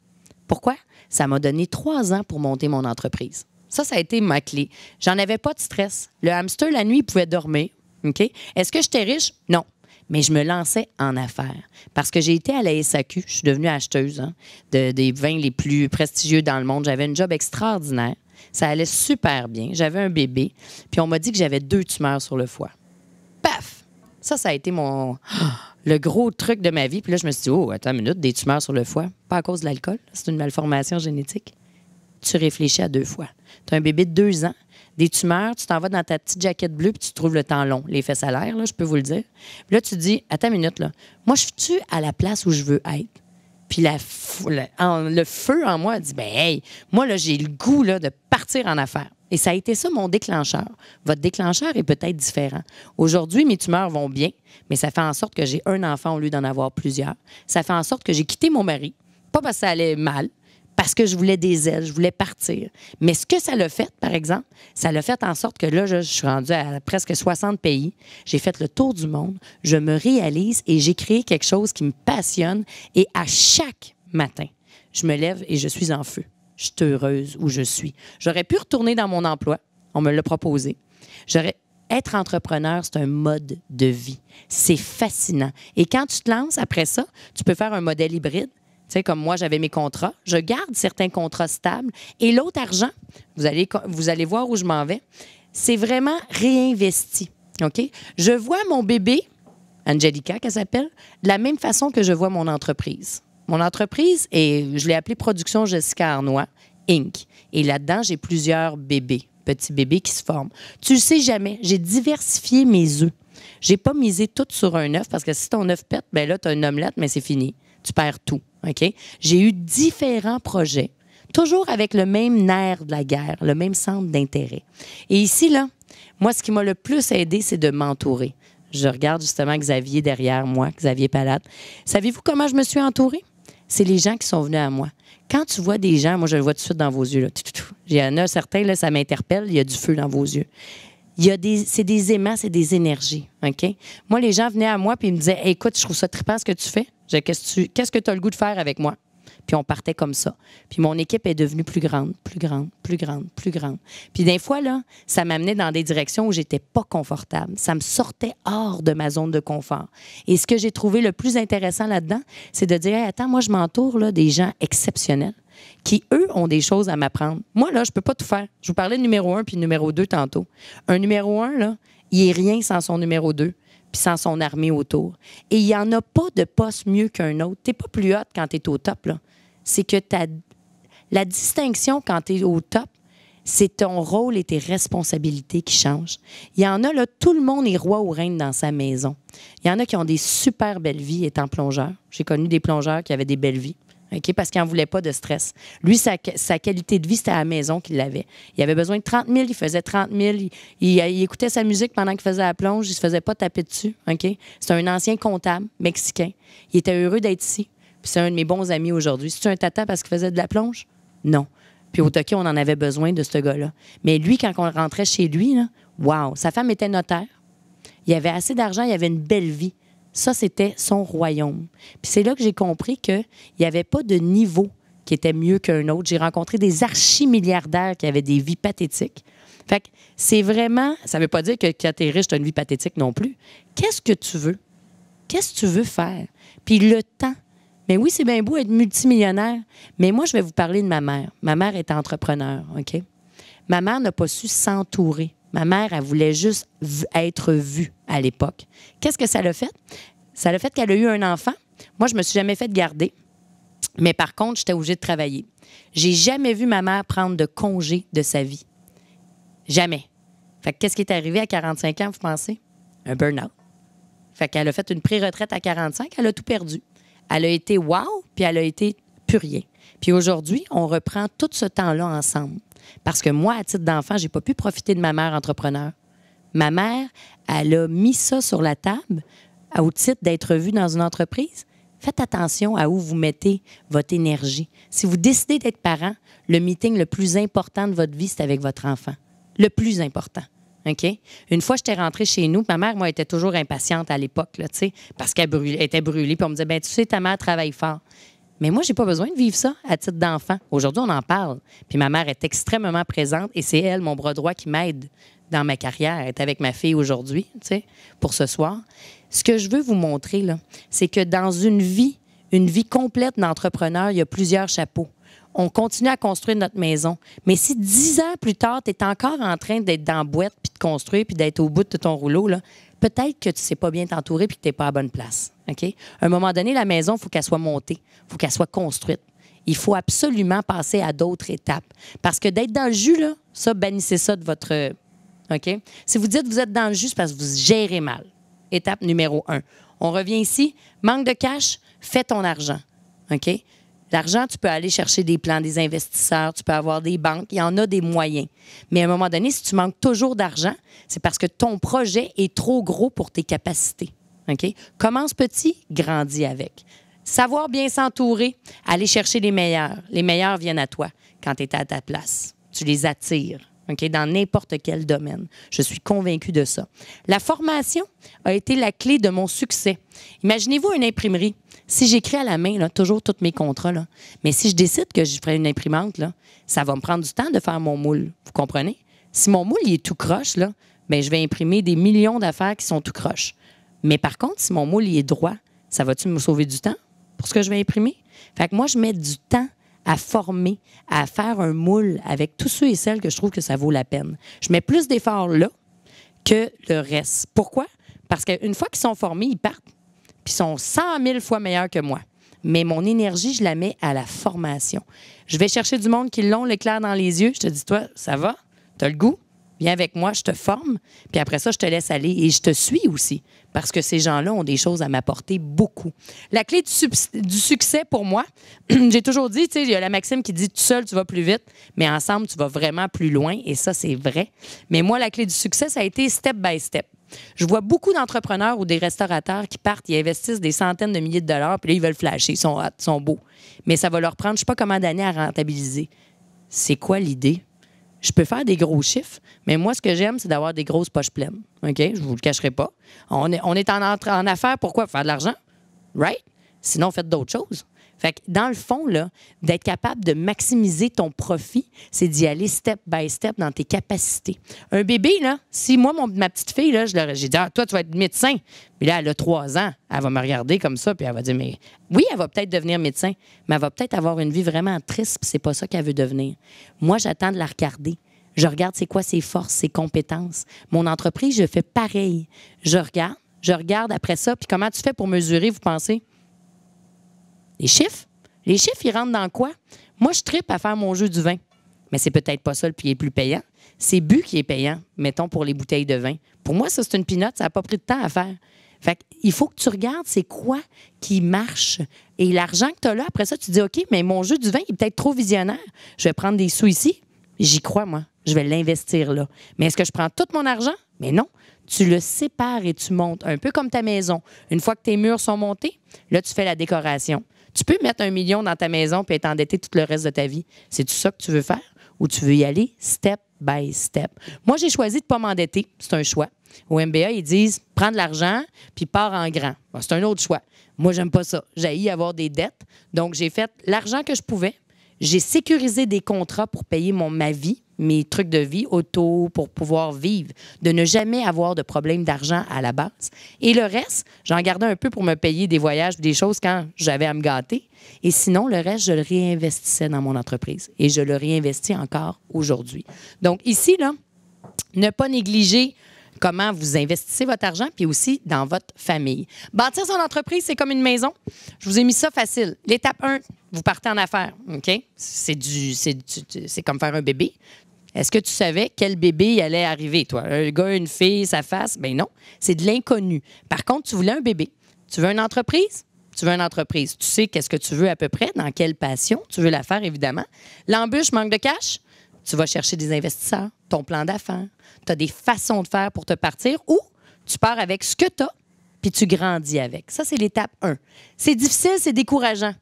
Pourquoi? Ça m'a donné 3 ans pour monter mon entreprise. Ça a été ma clé. J'en avais pas de stress. Le hamster, la nuit, il pouvait dormir. OK? Est-ce que j'étais riche? Non. Mais je me lançais en affaires. Parce que j'ai été à la SAQ. Je suis devenue acheteuse des vins les plus prestigieux dans le monde. J'avais un job extraordinaire. Ça allait super bien. J'avais un bébé. Puis on m'a dit que j'avais 2 tumeurs sur le foie. Paf! Ça a été le gros truc de ma vie. Puis là, je me suis dit, oh, attends une minute, des tumeurs sur le foie. Pas à cause de l'alcool. C'est une malformation génétique. Tu réfléchis à 2 fois. Tu as un bébé de 2 ans, des tumeurs, tu t'en vas dans ta petite jaquette bleue puis tu trouves le temps long. Les fesses à l'air, là, je peux vous le dire. Puis là, tu te dis, attends une minute, là. Moi, je suis-tu à la place où je veux être? Puis le feu en moi dit, ben hey, moi, là, j'ai le goût là, de partir en affaires. Et ça a été ça, mon déclencheur. Votre déclencheur est peut-être différent. Aujourd'hui, mes tumeurs vont bien, mais ça fait en sorte que j'ai un enfant au lieu d'en avoir plusieurs. Ça fait en sorte que j'ai quitté mon mari, pas parce que ça allait mal, parce que je voulais des ailes, je voulais partir. Mais ce que ça l'a fait, par exemple, ça l'a fait en sorte que là, je suis rendue à presque 60 pays. J'ai fait le tour du monde. Je me réalise et j'ai créé quelque chose qui me passionne. Et à chaque matin, je me lève et je suis en feu. Je suis heureuse où je suis. J'aurais pu retourner dans mon emploi. On me l'a proposé. Être entrepreneur, c'est un mode de vie. C'est fascinant. Et quand tu te lances, après ça, tu peux faire un modèle hybride. Tu sais, comme moi, j'avais mes contrats. Je garde certains contrats stables. Et l'autre argent, vous allez voir où je m'en vais, c'est vraiment réinvesti. OK? Je vois mon bébé, Angelica, qu'elle s'appelle, de la même façon que je vois mon entreprise. Mon entreprise, je l'ai appelée Production Jessica Arnois, Inc. Et là-dedans, j'ai plusieurs bébés, petits bébés qui se forment. Tu le sais jamais, j'ai diversifié mes œufs. J'ai pas misé tout sur un œuf parce que si ton œuf pète, ben là, tu as une omelette, mais c'est fini. Tu perds tout. OK? J'ai eu différents projets, toujours avec le même nerf de la guerre, le même centre d'intérêt. Et ici, là, moi, ce qui m'a le plus aidé, c'est de m'entourer. Je regarde justement Xavier derrière moi, Xavier Palate. Savez-vous comment je me suis entourée? c'est les gens qui sont venus à moi. Quand tu vois des gens, moi, je le vois tout de suite dans vos yeux. Là. Il y en a certains, là, ça m'interpelle, il y a du feu dans vos yeux. C'est des aimants, c'est des énergies. OK? Moi, les gens venaient à moi et ils me disaient hey, écoute, je trouve ça trippant ce que tu fais. Qu'est-ce que tu as le goût de faire avec moi? Puis on partait comme ça. Puis mon équipe est devenue plus grande, plus grande, plus grande, plus grande. Puis des fois, là, ça m'amenait dans des directions où j'étais pas confortable. Ça me sortait hors de ma zone de confort. Et ce que j'ai trouvé le plus intéressant là-dedans, c'est de dire hey, attends, moi, je m'entoure là, des gens exceptionnels qui, eux, ont des choses à m'apprendre. Moi, là, je peux pas tout faire. Je vous parlais de numéro 1 puis numéro 2 tantôt. Un numéro 1, là, il est rien sans son numéro 2 puis sans son armée autour. Et il n'y en a pas de poste mieux qu'un autre. Tu n'es pas plus hot quand tu es au top, là. C'est que la distinction quand tu es au top, c'est ton rôle et tes responsabilités qui changent. Il y en a, là, tout le monde est roi ou reine dans sa maison. Il y en a qui ont des super belles vies étant plongeurs. J'ai connu des plongeurs qui avaient des belles vies. Okay, parce qu'il n'en voulait pas de stress. Lui, sa qualité de vie, c'était à la maison qu'il l'avait. Il avait besoin de 30 000, il faisait 30 000. Il écoutait sa musique pendant qu'il faisait la plonge. Il ne se faisait pas taper dessus. Okay? C'est un ancien comptable mexicain. Il était heureux d'être ici. Puis c'est un de mes bons amis aujourd'hui. C'est-tu un tata parce qu'il faisait de la plonge? Non. Puis au Toki, on en avait besoin de ce gars-là. Mais lui, quand on rentrait chez lui, là, wow, sa femme était notaire. Il avait assez d'argent, il avait une belle vie. Ça, c'était son royaume. Puis c'est là que j'ai compris qu'il n'y avait pas de niveau qui était mieux qu'un autre. J'ai rencontré des archimilliardaires qui avaient des vies pathétiques. Fait que c'est vraiment... Ça ne veut pas dire que quand tu es riche, tu as une vie pathétique non plus. Qu'est-ce que tu veux? Qu'est-ce que tu veux faire? Puis le temps. Mais oui, c'est bien beau être multimillionnaire, mais moi, je vais vous parler de ma mère. Ma mère est entrepreneur, OK? Ma mère n'a pas su s'entourer. Ma mère, elle voulait juste être vue à l'époque. Qu'est-ce que ça l'a fait? Ça l'a fait qu'elle a eu un enfant. Moi, je ne me suis jamais fait garder. Mais par contre, j'étais obligée de travailler. J'ai jamais vu ma mère prendre de congé de sa vie. Jamais. Fait que qu'est-ce qui est arrivé à 45 ans, vous pensez? Un burn-out. Fait qu'elle a fait une pré-retraite à 45, elle a tout perdu. Elle a été wow, puis elle a été plus rien. Puis aujourd'hui, on reprend tout ce temps-là ensemble. Parce que moi, à titre d'enfant, j'ai pas pu profiter de ma mère entrepreneur. Ma mère, elle a mis ça sur la table au titre d'être vue dans une entreprise. Faites attention à où vous mettez votre énergie. Si vous décidez d'être parent, le meeting le plus important de votre vie, c'est avec votre enfant. Le plus important. OK? Une fois, j'étais rentrée chez nous. Ma mère, moi, était toujours impatiente à l'époque, là, parce qu'elle était brûlée. Puis on me disait, ben tu sais, ta mère travaille fort. Mais moi, j'ai pas besoin de vivre ça à titre d'enfant. Aujourd'hui, on en parle. Puis ma mère est extrêmement présente et c'est elle, mon bras droit, qui m'aide dans ma carrière. Elle est avec ma fille aujourd'hui, pour ce soir. Ce que je veux vous montrer, là, c'est que dans une vie complète d'entrepreneur, il y a plusieurs chapeaux. On continue à construire notre maison. Mais si 10 ans plus tard, tu es encore en train d'être dans la boîte, puis de construire, puis d'être au bout de ton rouleau, là, peut-être que tu ne sais pas bien t'entourer puis que tu n'es pas à la bonne place. OK? À un moment donné, la maison, il faut qu'elle soit montée. Il faut qu'elle soit construite. Il faut absolument passer à d'autres étapes. Parce que d'être dans le jus, là, ça, bannissez ça de votre... OK? Si vous dites que vous êtes dans le jus, c'est parce que vous gérez mal. Étape numéro 1. On revient ici. Manque de cash, fais ton argent. OK? L'argent, tu peux aller chercher des plans, des investisseurs, tu peux avoir des banques, il y en a des moyens. Mais à un moment donné, si tu manques toujours d'argent, c'est parce que ton projet est trop gros pour tes capacités. OK? Commence petit, grandis avec. Savoir bien s'entourer, aller chercher les meilleurs. Les meilleurs viennent à toi quand tu es à ta place. Tu les attires. Okay, dans n'importe quel domaine. Je suis convaincue de ça. La formation a été la clé de mon succès. Imaginez-vous une imprimerie. Si j'écris à la main, là, toujours tous mes contrats, là, mais si je décide que je ferai une imprimante, là, ça va me prendre du temps de faire mon moule. Vous comprenez? Si mon moule il est tout croche, là, ben, je vais imprimer des millions d'affaires qui sont tout croche. Mais par contre, si mon moule il est droit, ça va-tu me sauver du temps pour ce que je vais imprimer? Fait que moi, je mets du temps à former, à faire un moule avec tous ceux et celles que je trouve que ça vaut la peine. Je mets plus d'efforts là que le reste. Pourquoi? Parce qu'une fois qu'ils sont formés, ils partent, puis ils sont 100 000 fois meilleurs que moi. Mais mon énergie, je la mets à la formation. Je vais chercher du monde qui l'ont, l'éclair dans les yeux. Je te dis, toi, ça va? Tu as le goût? Viens avec moi, je te forme, puis après ça, je te laisse aller et je te suis aussi, parce que ces gens-là ont des choses à m'apporter beaucoup. La clé du succès pour moi, j'ai toujours dit, tu sais, il y a la maxime qui dit « tout seul, tu vas plus vite, mais ensemble, tu vas vraiment plus loin », et ça, c'est vrai. Mais moi, la clé du succès, ça a été step by step. Je vois beaucoup d'entrepreneurs ou des restaurateurs qui partent, ils investissent des centaines de milliers de dollars, puis là, ils veulent flasher, ils sont hot, ils sont beaux. Mais ça va leur prendre, je ne sais pas combien d'années à rentabiliser. C'est quoi l'idée? Je peux faire des gros chiffres, mais moi, ce que j'aime, c'est d'avoir des grosses poches pleines. OK? Je ne vous le cacherai pas. On est en affaires, pourquoi? Faire de l'argent? Right? Sinon, faites d'autres choses. Fait que dans le fond, là, d'être capable de maximiser ton profit, c'est d'y aller step by step dans tes capacités. Un bébé, là, si moi, ma petite fille, là, j'ai dit, ah, toi, tu vas être médecin. Puis là, elle a 3 ans. Elle va me regarder comme ça, puis elle va dire, mais oui, elle va peut-être devenir médecin, mais elle va peut-être avoir une vie vraiment triste, puis c'est pas ça qu'elle veut devenir. Moi, j'attends de la regarder. Je regarde c'est quoi ses forces, ses compétences. Mon entreprise, je fais pareil. Je regarde après ça, puis comment tu fais pour mesurer, vous pensez? Les chiffres? Les chiffres, ils rentrent dans quoi? Moi, je trippe à faire mon jeu du vin. Mais c'est peut-être pas ça le plus payant. C'est Bu qui est payant, mettons, pour les bouteilles de vin. Pour moi, ça, c'est une pinotte. Ça n'a pas pris de temps à faire. Fait qu'il faut que tu regardes c'est quoi qui marche. Et l'argent que tu as là, après ça, tu dis, OK, mais mon jeu du vin est peut-être trop visionnaire. Je vais prendre des sous ici. J'y crois, moi. Je vais l'investir là. Mais est-ce que je prends tout mon argent? Mais non. Tu le sépares et tu montes. Un peu comme ta maison. Une fois que tes murs sont montés, là, tu fais la décoration. Tu peux mettre 1 million dans ta maison et être endetté tout le reste de ta vie. C'est-tu ça que tu veux faire ou tu veux y aller step by step? Moi, j'ai choisi de ne pas m'endetter. C'est un choix. Au MBA, ils disent prends de l'argent puis pars en grand. Bon, c'est un autre choix. Moi, j'aime pas ça. J'ai avoir des dettes. Donc, j'ai fait l'argent que je pouvais. J'ai sécurisé des contrats pour payer ma vie, mes trucs de vie, auto, pour pouvoir vivre, de ne jamais avoir de problème d'argent à la base. Et le reste, j'en gardais un peu pour me payer des voyages, des choses quand j'avais à me gâter. Et sinon, le reste, je le réinvestissais dans mon entreprise. Et je le réinvestis encore aujourd'hui. Donc ici, là, ne pas négliger comment vous investissez votre argent, puis aussi dans votre famille. Bâtir son entreprise, c'est comme une maison. Je vous ai mis ça facile. L'étape 1, vous partez en affaires, OK? C'est comme faire un bébé. Est-ce que tu savais quel bébé allait arriver, toi? Un gars, une fille, sa face? Bien non, c'est de l'inconnu. Par contre, tu voulais un bébé. Tu veux une entreprise? Tu veux une entreprise. Tu sais qu'est-ce que tu veux à peu près, dans quelle passion. Tu veux la faire, évidemment. L'embûche, manque de cash? Tu vas chercher des investisseurs, ton plan d'affaires. Tu as des façons de faire pour te partir ou tu pars avec ce que tu as puis tu grandis avec. Ça, c'est l'étape 1. C'est difficile, c'est décourageant.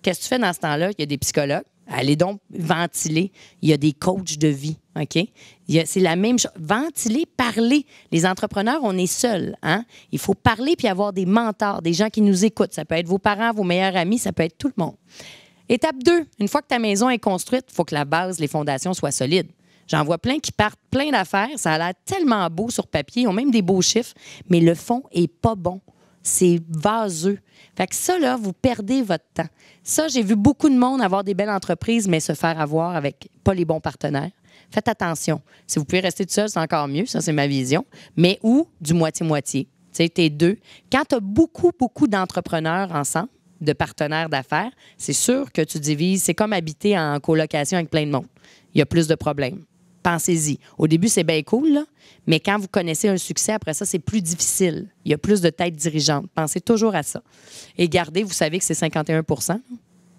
Qu'est-ce que tu fais dans ce temps-là? Il y a des psychologues. Allez donc ventiler. Il y a des coachs de vie, OK? C'est la même chose. Ventiler, parler. Les entrepreneurs, on est seuls, hein? Il faut parler puis avoir des mentors, des gens qui nous écoutent. Ça peut être vos parents, vos meilleurs amis, ça peut être tout le monde. Étape 2, une fois que ta maison est construite, il faut que la base, les fondations soient solides. J'en vois plein qui partent plein d'affaires. Ça a l'air tellement beau sur papier. Ils ont même des beaux chiffres, mais le fond est pas bon. C'est vaseux. Fait que ça, là, vous perdez votre temps. Ça, j'ai vu beaucoup de monde avoir des belles entreprises, mais se faire avoir avec pas les bons partenaires. Faites attention. Si vous pouvez rester tout seul, c'est encore mieux. Ça, c'est ma vision. Mais ou du moitié-moitié. Tu sais, t'es deux. Quand tu as beaucoup, beaucoup d'entrepreneurs ensemble, de partenaires d'affaires, c'est sûr que tu divises. C'est comme habiter en colocation avec plein de monde. Il y a plus de problèmes. Pensez-y. Au début, c'est bien cool, là, mais quand vous connaissez un succès, après ça, c'est plus difficile. Il y a plus de têtes dirigeantes. Pensez toujours à ça. Et gardez, vous savez que c'est 51 %,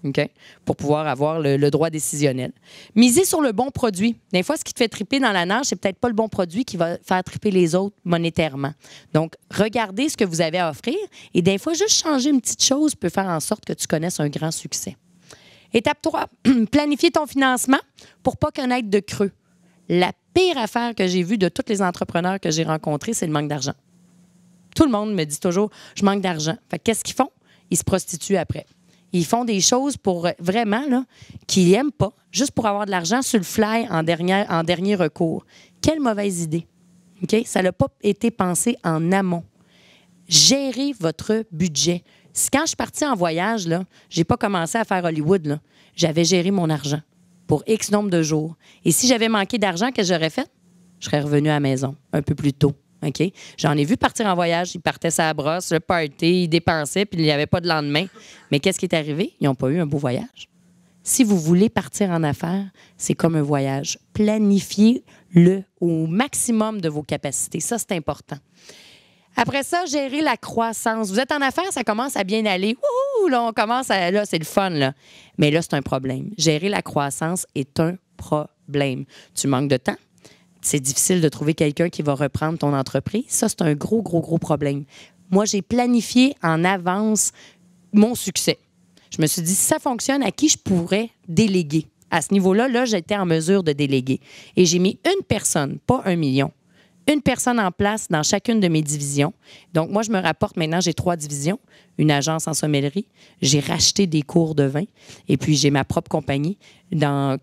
OK, pour pouvoir avoir le droit décisionnel. Misez sur le bon produit. Des fois, ce qui te fait triper dans la nage, c'est peut-être pas le bon produit qui va faire triper les autres monétairement. Donc, regardez ce que vous avez à offrir et des fois, juste changer une petite chose peut faire en sorte que tu connaisses un grand succès. Étape 3, planifier ton financement pour pas connaître de creux. La pire affaire que j'ai vue de tous les entrepreneurs que j'ai rencontrés, c'est le manque d'argent. Tout le monde me dit toujours « je manque d'argent ». Fait qu'est-ce qu'ils font? Ils se prostituent après. Ils font des choses pour vraiment, là, qu'ils n'aiment pas, juste pour avoir de l'argent sur le fly en dernier recours. Quelle mauvaise idée. OK? Ça n'a pas été pensé en amont. Gérez votre budget. Quand je suis partie en voyage, je n'ai pas commencé à faire Hollywood. Là. J'avais géré mon argent pour X nombre de jours. Et si j'avais manqué d'argent, qu'est-ce que j'aurais fait? Je serais revenue à la maison un peu plus tôt. OK? J'en ai vu partir en voyage. Ils partaient sa brosse, le party, ils dépensaient, puis il n'y avait pas de lendemain. Mais qu'est-ce qui est arrivé? Ils n'ont pas eu un beau voyage. Si vous voulez partir en affaires, c'est comme un voyage. Planifiez-le au maximum de vos capacités. Ça, c'est important. Après ça, gérer la croissance. Vous êtes en affaires, ça commence à bien aller. Ouh, là, on commence à... Là, c'est le fun, là. Mais là, c'est un problème. Gérer la croissance est un problème. Tu manques de temps. c'est difficile de trouver quelqu'un qui va reprendre ton entreprise. Ça, c'est un gros, gros, gros problème. Moi, j'ai planifié en avance mon succès. Je me suis dit, si ça fonctionne, à qui je pourrais déléguer? À ce niveau-là, là, j'étais en mesure de déléguer. Et j'ai mis une personne, pas 1 million. Une personne en place dans chacune de mes divisions. Donc, moi, je me rapporte maintenant, j'ai 3 divisions. Une agence en sommellerie. J'ai racheté des cours de vin. Et puis, j'ai ma propre compagnie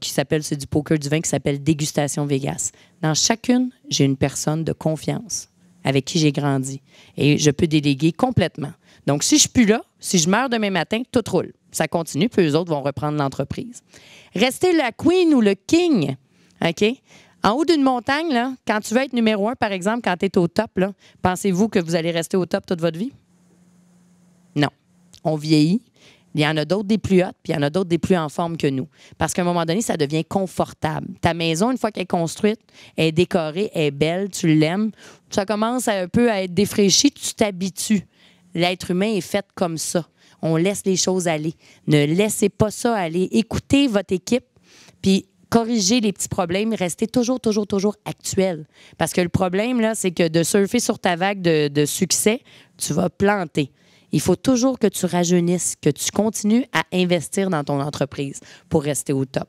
qui s'appelle, c'est du poker du vin, qui s'appelle Dégustation Vegas. Dans chacune, j'ai une personne de confiance avec qui j'ai grandi. Et je peux déléguer complètement. Donc, si je ne suis plus là, si je meurs demain matin, tout roule. Ça continue, puis eux autres vont reprendre l'entreprise. Rester la queen ou le king, OK? En haut d'une montagne, là, quand tu veux être numéro 1, par exemple, quand tu es au top, là, pensez-vous que vous allez rester au top toute votre vie? Non. On vieillit. Il y en a d'autres des plus hautes, puis il y en a d'autres des plus en forme que nous. Parce qu'à un moment donné, ça devient confortable. Ta maison, une fois qu'elle est construite, elle est décorée, elle est belle, tu l'aimes. Ça commence un peu à être défraîchi, tu t'habitues. L'être humain est fait comme ça. On laisse les choses aller. Ne laissez pas ça aller. Écoutez votre équipe, puis corrigez les petits problèmes. Restez toujours, toujours, toujours actuel. Parce que le problème, là, c'est que de surfer sur ta vague de succès, tu vas planter. Il faut toujours que tu rajeunisses, que tu continues à investir dans ton entreprise pour rester au top.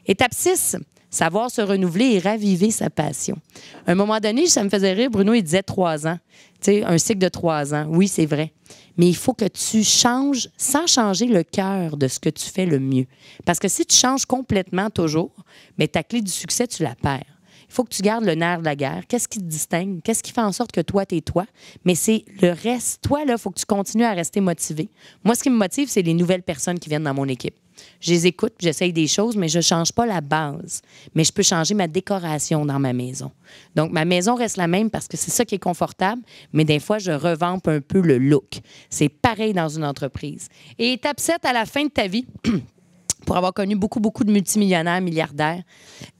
Étape 6, savoir se renouveler et raviver sa passion. À un moment donné, ça me faisait rire, Bruno, il disait 3 ans. Tu sais, un cycle de 3 ans. Oui, c'est vrai. Mais il faut que tu changes sans changer le cœur de ce que tu fais le mieux. Parce que si tu changes complètement toujours, bien, ta clé du succès, tu la perds. Il faut que tu gardes le nerf de la guerre. Qu'est-ce qui te distingue? Qu'est-ce qui fait en sorte que toi, t'es toi? Mais c'est le reste. Toi, là, il faut que tu continues à rester motivé. Moi, ce qui me motive, c'est les nouvelles personnes qui viennent dans mon équipe. Je les écoute, j'essaye des choses, mais je ne change pas la base. Mais je peux changer ma décoration dans ma maison. Donc, ma maison reste la même parce que c'est ça qui est confortable, mais des fois, je revampe un peu le look. C'est pareil dans une entreprise. Et étape 7, à la fin de ta vie, pour avoir connu beaucoup, beaucoup de multimillionnaires, milliardaires,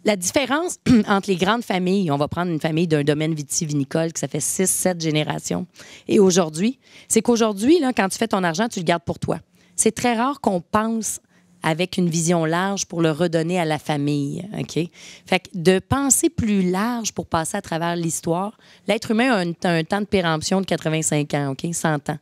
la différence entre les grandes familles, on va prendre une famille d'un domaine vitivinicole que ça fait 6, 7 générations, et aujourd'hui, c'est qu'aujourd'hui, là, quand tu fais ton argent, tu le gardes pour toi. C'est très rare qu'on pense avec une vision large pour le redonner à la famille, OK? Fait que de penser plus large pour passer à travers l'histoire, l'être humain a un temps de péremption de 85 ans, OK? 100 ans.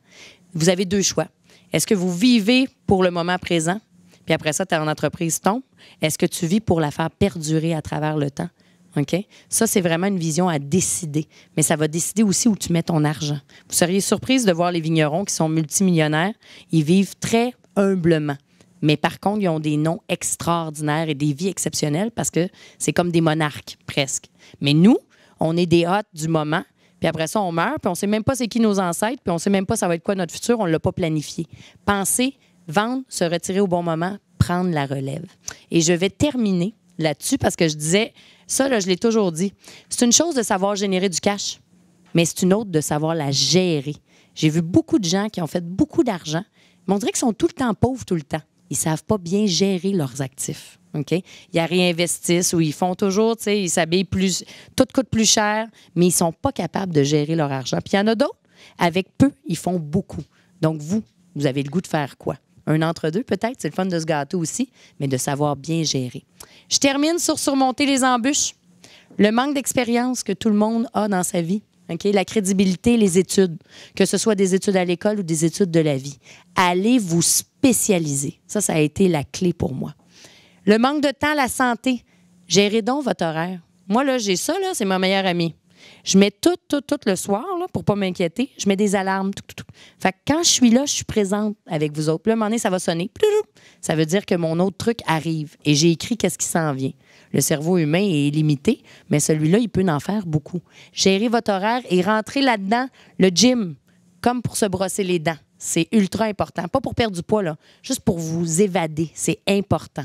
Vous avez 2 choix. Est-ce que vous vivez pour le moment présent, puis après ça, ton entreprise tombe? Est-ce que tu vis pour la faire perdurer à travers le temps? OK? Ça, c'est vraiment une vision à décider. Mais ça va décider aussi où tu mets ton argent. Vous seriez surprise de voir les vignerons qui sont multimillionnaires. Ils vivent très humblement. Mais par contre, ils ont des noms extraordinaires et des vies exceptionnelles parce que c'est comme des monarques, presque. Mais nous, on est des hôtes du moment, puis après ça, on meurt, puis on ne sait même pas c'est qui nos ancêtres, puis on ne sait même pas ça va être quoi notre futur, on ne l'a pas planifié. Penser, vendre, se retirer au bon moment, prendre la relève. Et je vais terminer là-dessus parce que je disais, ça, là, je l'ai toujours dit, c'est une chose de savoir générer du cash, mais c'est une autre de savoir la gérer. J'ai vu beaucoup de gens qui ont fait beaucoup d'argent, mais on dirait qu'ils sont tout le temps pauvres tout le temps. Ils ne savent pas bien gérer leurs actifs. OK? Ils réinvestissent ou ils font toujours, tu sais, ils s'habillent plus, tout coûte plus cher, mais ils ne sont pas capables de gérer leur argent. Puis il y en a d'autres, avec peu, ils font beaucoup. Donc, vous avez le goût de faire quoi? Un entre-deux, peut-être, c'est le fun de se gâter aussi, mais de savoir bien gérer. Je termine sur surmonter les embûches. Le manque d'expérience que tout le monde a dans sa vie. Okay? La crédibilité, les études, que ce soit des études à l'école ou des études de la vie. Allez vous spécialiser. Ça a été la clé pour moi. Le manque de temps, la santé. Gérez donc votre horaire. Moi, là, j'ai ça, là, c'est ma meilleure amie. Je mets tout le soir, là, pour ne pas m'inquiéter. Je mets des alarmes. Tout. Fait que quand je suis là, je suis présente avec vous autres. Puis là, à un moment donné, ça va sonner. Ça veut dire que mon autre truc arrive. Et j'ai écrit qu'est-ce qui s'en vient. Le cerveau humain est limité, mais celui-là, il peut en faire beaucoup. Gérez votre horaire et rentrez là-dedans le gym, comme pour se brosser les dents. C'est ultra important. Pas pour perdre du poids, là, juste pour vous évader. C'est important.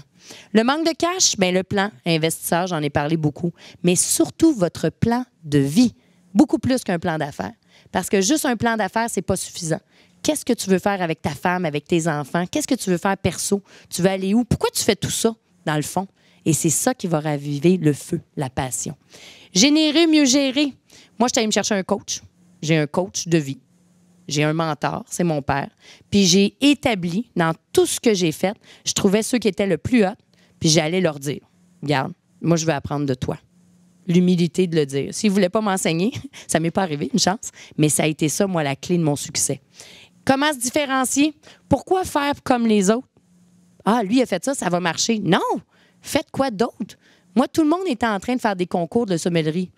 Le manque de cash, bien, le plan investisseur, j'en ai parlé beaucoup, mais surtout votre plan de vie, beaucoup plus qu'un plan d'affaires. Parce que juste un plan d'affaires, c'est pas suffisant. Qu'est-ce que tu veux faire avec ta femme, avec tes enfants? Qu'est-ce que tu veux faire perso? Tu veux aller où? Pourquoi tu fais tout ça, dans le fond? Et c'est ça qui va raviver le feu, la passion. Générer, mieux gérer. Moi, je suis allée me chercher un coach. J'ai un coach de vie. J'ai un mentor, c'est mon père. Puis j'ai établi, dans tout ce que j'ai fait, je trouvais ceux qui étaient le plus hot, puis j'allais leur dire, regarde, moi, je veux apprendre de toi. l'humilité de le dire. S'il ne voulait pas m'enseigner, ça ne m'est pas arrivé, une chance, mais ça a été ça, moi, la clé de mon succès. Comment se différencier? Pourquoi faire comme les autres? Ah, lui a fait ça, ça va marcher. Non! Faites quoi d'autre? Moi, tout le monde était en train de faire des concours de sommellerie.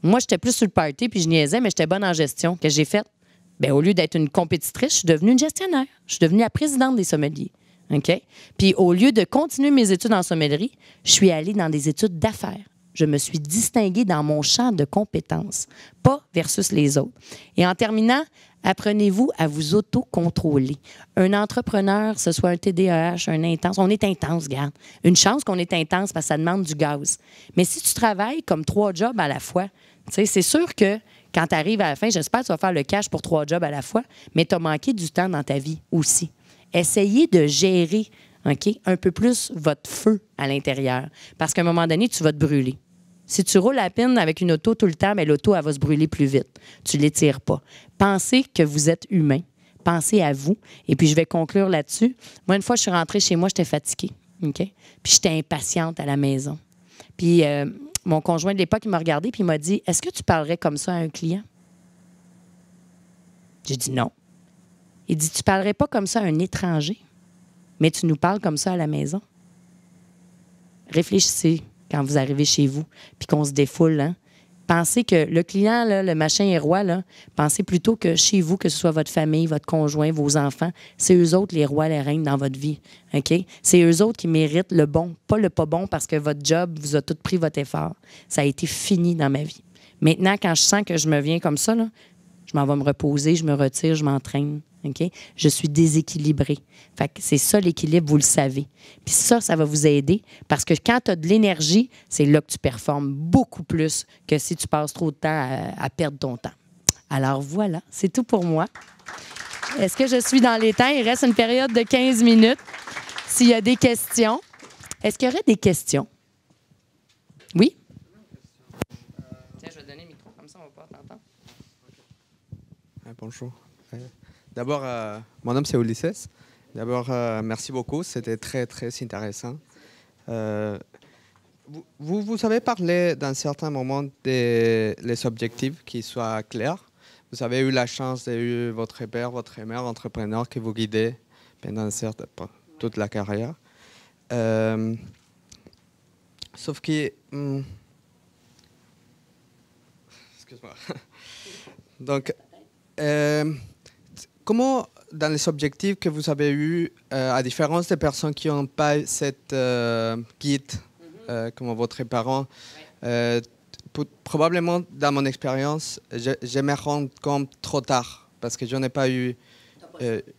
Moi, j'étais plus sur le party, puis je niaisais, mais j'étais bonne en gestion. Qu'est-ce que j'ai fait? Bien, au lieu d'être une compétitrice, je suis devenue une gestionnaire. Je suis devenue la présidente des sommeliers. OK? Puis au lieu de continuer mes études en sommellerie, je suis allée dans des études d'affaires. Je me suis distinguée dans mon champ de compétences, pas versus les autres. Et en terminant, apprenez-vous à vous auto-contrôler. Un entrepreneur, ce soit un TDAH, un intense, on est intense, regarde. Une chance qu'on est intense parce que ça demande du gaz. Mais si tu travailles comme 3 jobs à la fois, c'est sûr que quand tu arrives à la fin, j'espère que tu vas faire le cash pour 3 jobs à la fois, mais tu as manqué du temps dans ta vie aussi. Essayez de gérer, OK, un peu plus votre feu à l'intérieur parce qu'à un moment donné, tu vas te brûler. Si tu roules à peine avec une auto tout le temps, bien, l'auto, elle va se brûler plus vite. Tu ne l'étires pas. Pensez que vous êtes humain. Pensez à vous. Et puis, je vais conclure là-dessus. Moi, une fois, je suis rentrée chez moi, j'étais fatiguée. OK? Puis, j'étais impatiente à la maison. Puis, mon conjoint de l'époque, il m'a regardé puis il m'a dit « Est-ce que tu parlerais comme ça à un client? » J'ai dit non. Il dit « Tu parlerais pas comme ça à un étranger, mais tu nous parles comme ça à la maison. » Réfléchissez quand vous arrivez chez vous, puis qu'on se défoule. Hein? Pensez que le client, là, le machin est roi, là, pensez plutôt que chez vous, que ce soit votre famille, votre conjoint, vos enfants, c'est eux autres les rois, les reines dans votre vie. OK? C'est eux autres qui méritent le bon, pas le pas bon parce que votre job vous a tout pris votre effort. Ça a été fini dans ma vie. Maintenant, quand je sens que je me viens comme ça, là, je m'en vais me reposer, je me retire, je m'entraîne. Okay? Je suis déséquilibrée. Fait que c'est ça l'équilibre, vous le savez. Puis ça va vous aider parce que quand tu as de l'énergie, c'est là que tu performes beaucoup plus que si tu passes trop de temps à perdre ton temps. Alors voilà, c'est tout pour moi. Est-ce que je suis dans les temps? Il reste une période de 15 minutes. S'il y a des questions, est-ce qu'il y aurait des questions? Oui? Tiens, je vais te donner le micro, comme ça on va pouvoir t'entendre. Bonjour. D'abord, mon nom c'est Ulysses. D'abord, merci beaucoup. C'était très, très intéressant. Vous avez parlé d'un certain moment des objectifs qui soient clairs. Vous avez eu la chance d'avoir votre père, votre mère entrepreneur qui vous guidait pendant toute la carrière. Sauf que... excuse-moi. Donc... comment, dans les objectifs que vous avez eus, à différence des personnes qui n'ont pas cette guide, comme votre parent, probablement, dans mon expérience, je me rends compte trop tard, parce que je n'ai pas eu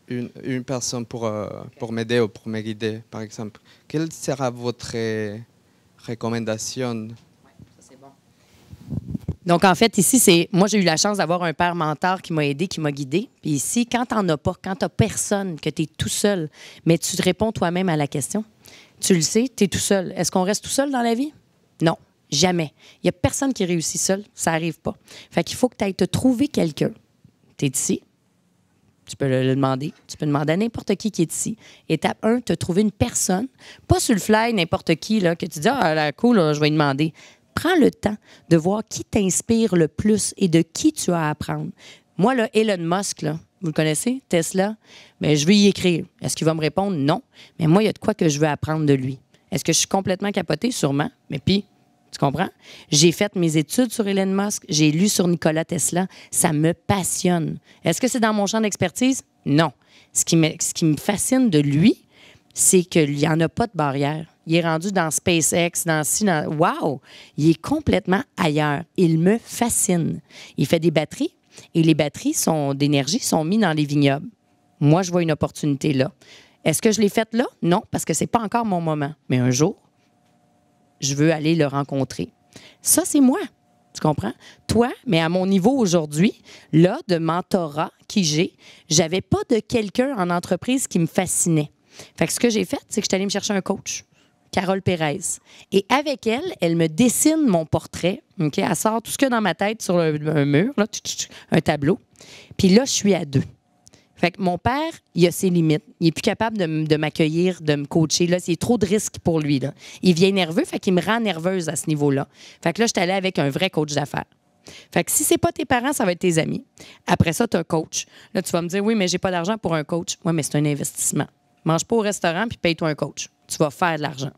une personne pour m'aider ou pour me guider, par exemple. Quelle sera votre recommandation? Donc, en fait, ici, moi, j'ai eu la chance d'avoir un père mentor qui m'a aidé, qui m'a guidé. Puis ici, quand tu n'en as pas, quand tu n'as personne, que tu es tout seul, mais tu te réponds toi-même à la question, tu le sais, tu es tout seul. Est-ce qu'on reste tout seul dans la vie? Non, jamais. Il n'y a personne qui réussit seul. Ça n'arrive pas. Fait qu'il faut que tu ailles te trouver quelqu'un. Tu es ici. Tu peux le demander. Tu peux demander à n'importe qui est ici. Étape 1, te trouver une personne. Pas sur le fly, n'importe qui, là, que tu dis, ah, là, cool, là, je vais lui demander. Prends le temps de voir qui t'inspire le plus et de qui tu as à apprendre. Moi, là, Elon Musk, là, vous le connaissez, Tesla, mais je vais y écrire. Est-ce qu'il va me répondre? Non. Mais moi, il y a de quoi que je veux apprendre de lui. Est-ce que je suis complètement capotée? Sûrement. Mais puis, tu comprends? J'ai fait mes études sur Elon Musk. J'ai lu sur Nikola Tesla. Ça me passionne. Est-ce que c'est dans mon champ d'expertise? Non. Ce qui me fascine de lui, c'est qu'il n'y en a pas de barrière. Il est rendu dans SpaceX, Wow! Il est complètement ailleurs. Il me fascine. Il fait des batteries et les batteries d'énergie sont mises dans les vignobles. Moi, je vois une opportunité là. Est-ce que je l'ai faite là? Non, parce que ce n'est pas encore mon moment. Mais un jour, je veux aller le rencontrer. Ça, c'est moi. Tu comprends? Toi, mais à mon niveau aujourd'hui, là, de mentorat j'avais pas de quelqu'un en entreprise qui me fascinait. Fait que ce que j'ai fait, c'est que je suis allée me chercher un coach. Carole Pérez. Et avec elle, elle me dessine mon portrait. Okay? Elle sort tout ce qu'il y a dans ma tête sur un mur, là, un tableau. Puis là, je suis à 2. Fait que mon père, il a ses limites. Il n'est plus capable de m'accueillir, de me coacher. Là, c'est trop de risques pour lui. Là. Il vient nerveux, fait qu'il me rend nerveuse à ce niveau-là. Fait que là, je suis allée avec un vrai coach d'affaires. Fait que si c'est pas tes parents, ça va être tes amis. Après ça, tu as un coach. Là, tu vas me dire, oui, mais j'ai pas d'argent pour un coach. Oui, mais c'est un investissement. Mange pas au restaurant puis paye-toi un coach. Tu vas faire de l'argent.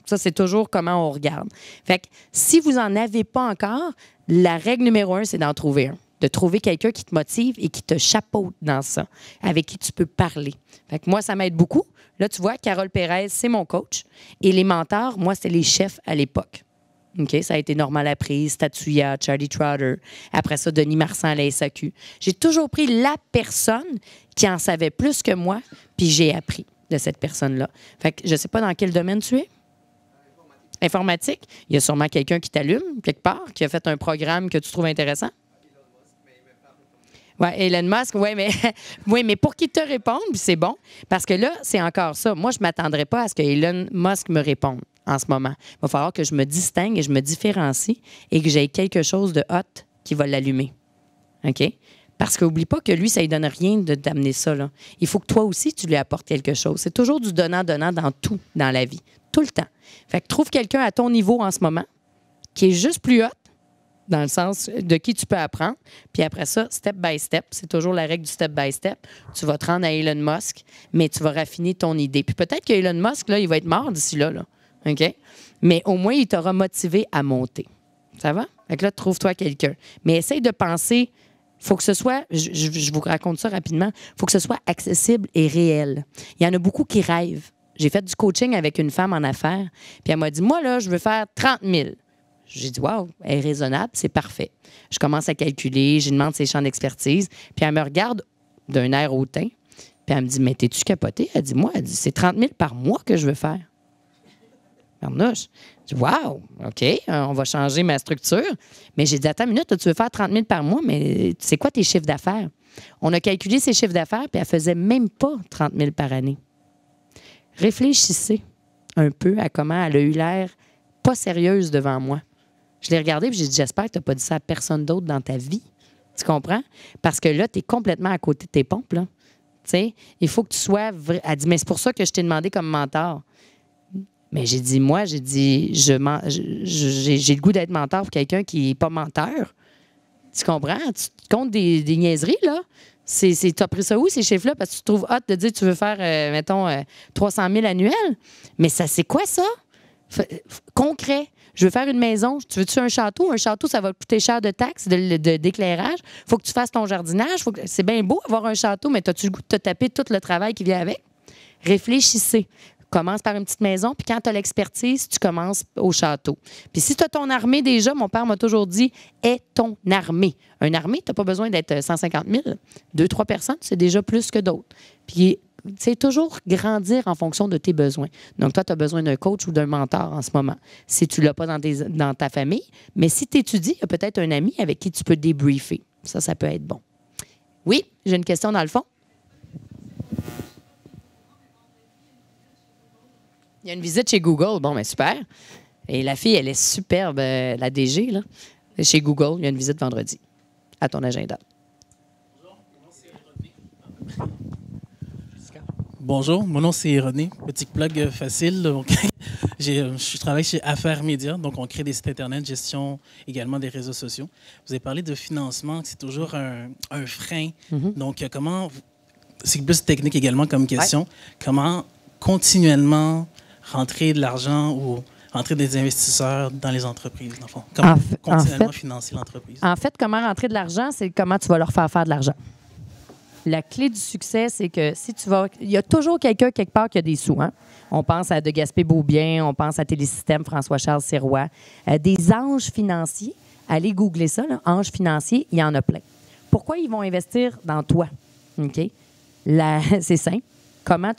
Ça, c'est toujours comment on regarde. Fait que si vous n'en avez pas encore, la règle numéro 1, c'est d'en trouver un. De trouver quelqu'un qui te motive et qui te chapeaute dans ça, avec qui tu peux parler. Fait que moi, ça m'aide beaucoup. Là, tu vois, Carole Pérez, c'est mon coach. Et les mentors, moi, c'était les chefs à l'époque. OK? Ça a été Normand Laprise, Tatsuya, Charlie Trotter. Après ça, Denis Marsan à la SAQ. J'ai toujours pris la personne qui en savait plus que moi, puis j'ai appris de cette personne-là. Fait que je ne sais pas dans quel domaine tu es. Informatique. Il y a sûrement quelqu'un qui t'allume, quelque part, qui a fait un programme que tu trouves intéressant. Oui, Elon Musk, oui, mais pour qu'il te réponde, c'est bon. Parce que là, c'est encore ça. Moi, je ne m'attendrais pas à ce que Elon Musk me réponde en ce moment. Il va falloir que je me distingue et je me différencie et que j'aie quelque chose de hot qui va l'allumer. OK? Parce qu'oublie pas que lui, ça ne lui donne rien de d'amener ça. Là. Il faut que toi aussi, tu lui apportes quelque chose. C'est toujours du donnant-donnant dans tout, dans la vie. Tout le temps. Fait que trouve quelqu'un à ton niveau en ce moment qui est juste plus hot, dans le sens de qui tu peux apprendre. Puis après ça, step by step, c'est toujours la règle du step by step. Tu vas te rendre à Elon Musk, mais tu vas raffiner ton idée. Puis peut-être que Elon Musk, là, il va être mort d'ici là. OK? Mais au moins, il t'aura motivé à monter. Ça va? Fait que là, trouve-toi quelqu'un. Mais essaye de penser, il faut que ce soit, je vous raconte ça rapidement, il faut que ce soit accessible et réel. Il y en a beaucoup qui rêvent. J'ai fait du coaching avec une femme en affaires, puis elle m'a dit, moi, là, je veux faire 30 000. J'ai dit, wow, elle est raisonnable, c'est parfait. Je commence à calculer, je lui demande ses champs d'expertise, puis elle me regarde d'un air hautain, puis elle me dit, mais t'es-tu capotée? Elle dit, moi, c'est 30 000 par mois que je veux faire. Marnouche. Je dis, wow, OK, on va changer ma structure. Mais j'ai dit, attends une minute, tu veux faire 30 000 par mois, mais c'est quoi tes chiffres d'affaires? On a calculé ses chiffres d'affaires, puis elle faisait même pas 30 000 par année. Réfléchissez un peu à comment elle a eu l'air pas sérieuse devant moi. Je l'ai regardée et j'ai dit, j'espère que tu n'as pas dit ça à personne d'autre dans ta vie. Tu comprends? Parce que là, tu es complètement à côté de tes pompes. Là. T'sais, il faut que tu sois vrai. Elle dit, mais c'est pour ça que je t'ai demandé comme mentor. Mais j'ai dit, moi, j'ai le goût d'être mentor pour quelqu'un qui n'est pas menteur. Tu comprends? Tu te comptes des niaiseries, là? Tu as pris ça où, ces chiffres-là? Parce que tu te trouves hot de dire que tu veux faire, mettons, 300 000 annuels. Mais ça, c'est quoi ça? Concret. Je veux faire une maison. Tu veux-tu un château? Un château, ça va coûter cher de taxes, d'éclairage. Il faut que tu fasses ton jardinage. C'est bien beau avoir un château, mais as-tu le goût de te taper tout le travail qui vient avec? Réfléchissez. Commence par une petite maison, puis quand tu as l'expertise, tu commences au château. Puis si tu as ton armée déjà, mon père m'a toujours dit, aie ton armée. Une armée, tu n'as pas besoin d'être 150 000. 2-3 personnes, c'est déjà plus que d'autres. Puis c'est toujours grandir en fonction de tes besoins. Donc, toi, tu as besoin d'un coach ou d'un mentor en ce moment. Si tu ne l'as pas dans ta famille, mais si tu étudies, il y a peut-être un ami avec qui tu peux débriefer. Ça peut être bon. Oui, j'ai une question dans le fond. Il y a une visite chez Google. Bon, bien, super. Et la fille, elle est superbe, la DG, là. Chez Google, il y a une visite vendredi. À ton agenda. Bonjour, mon nom c'est René. Petit plug facile. Donc, je travaille chez Affaires Média, donc on crée des sites Internet, gestion également des réseaux sociaux. Vous avez parlé de financement, c'est toujours un frein. Mm-hmm. Donc, c'est plus technique également comme question. Ouais. Comment continuellement rentrer de l'argent ou rentrer des investisseurs dans les entreprises, dans le fond? Comment continuellement financer l'entreprise? En fait, comment rentrer de l'argent, c'est comment tu vas leur faire de l'argent. La clé du succès, c'est que si tu vas... Il y a toujours quelqu'un quelque part qui a des sous. Hein? On pense à De Gaspé-Beaubien, on pense à Télésystème, François-Charles Sirois. Des anges financiers, allez googler ça, là, anges financiers, il y en a plein. Pourquoi ils vont investir dans toi? OK? C'est simple. Comment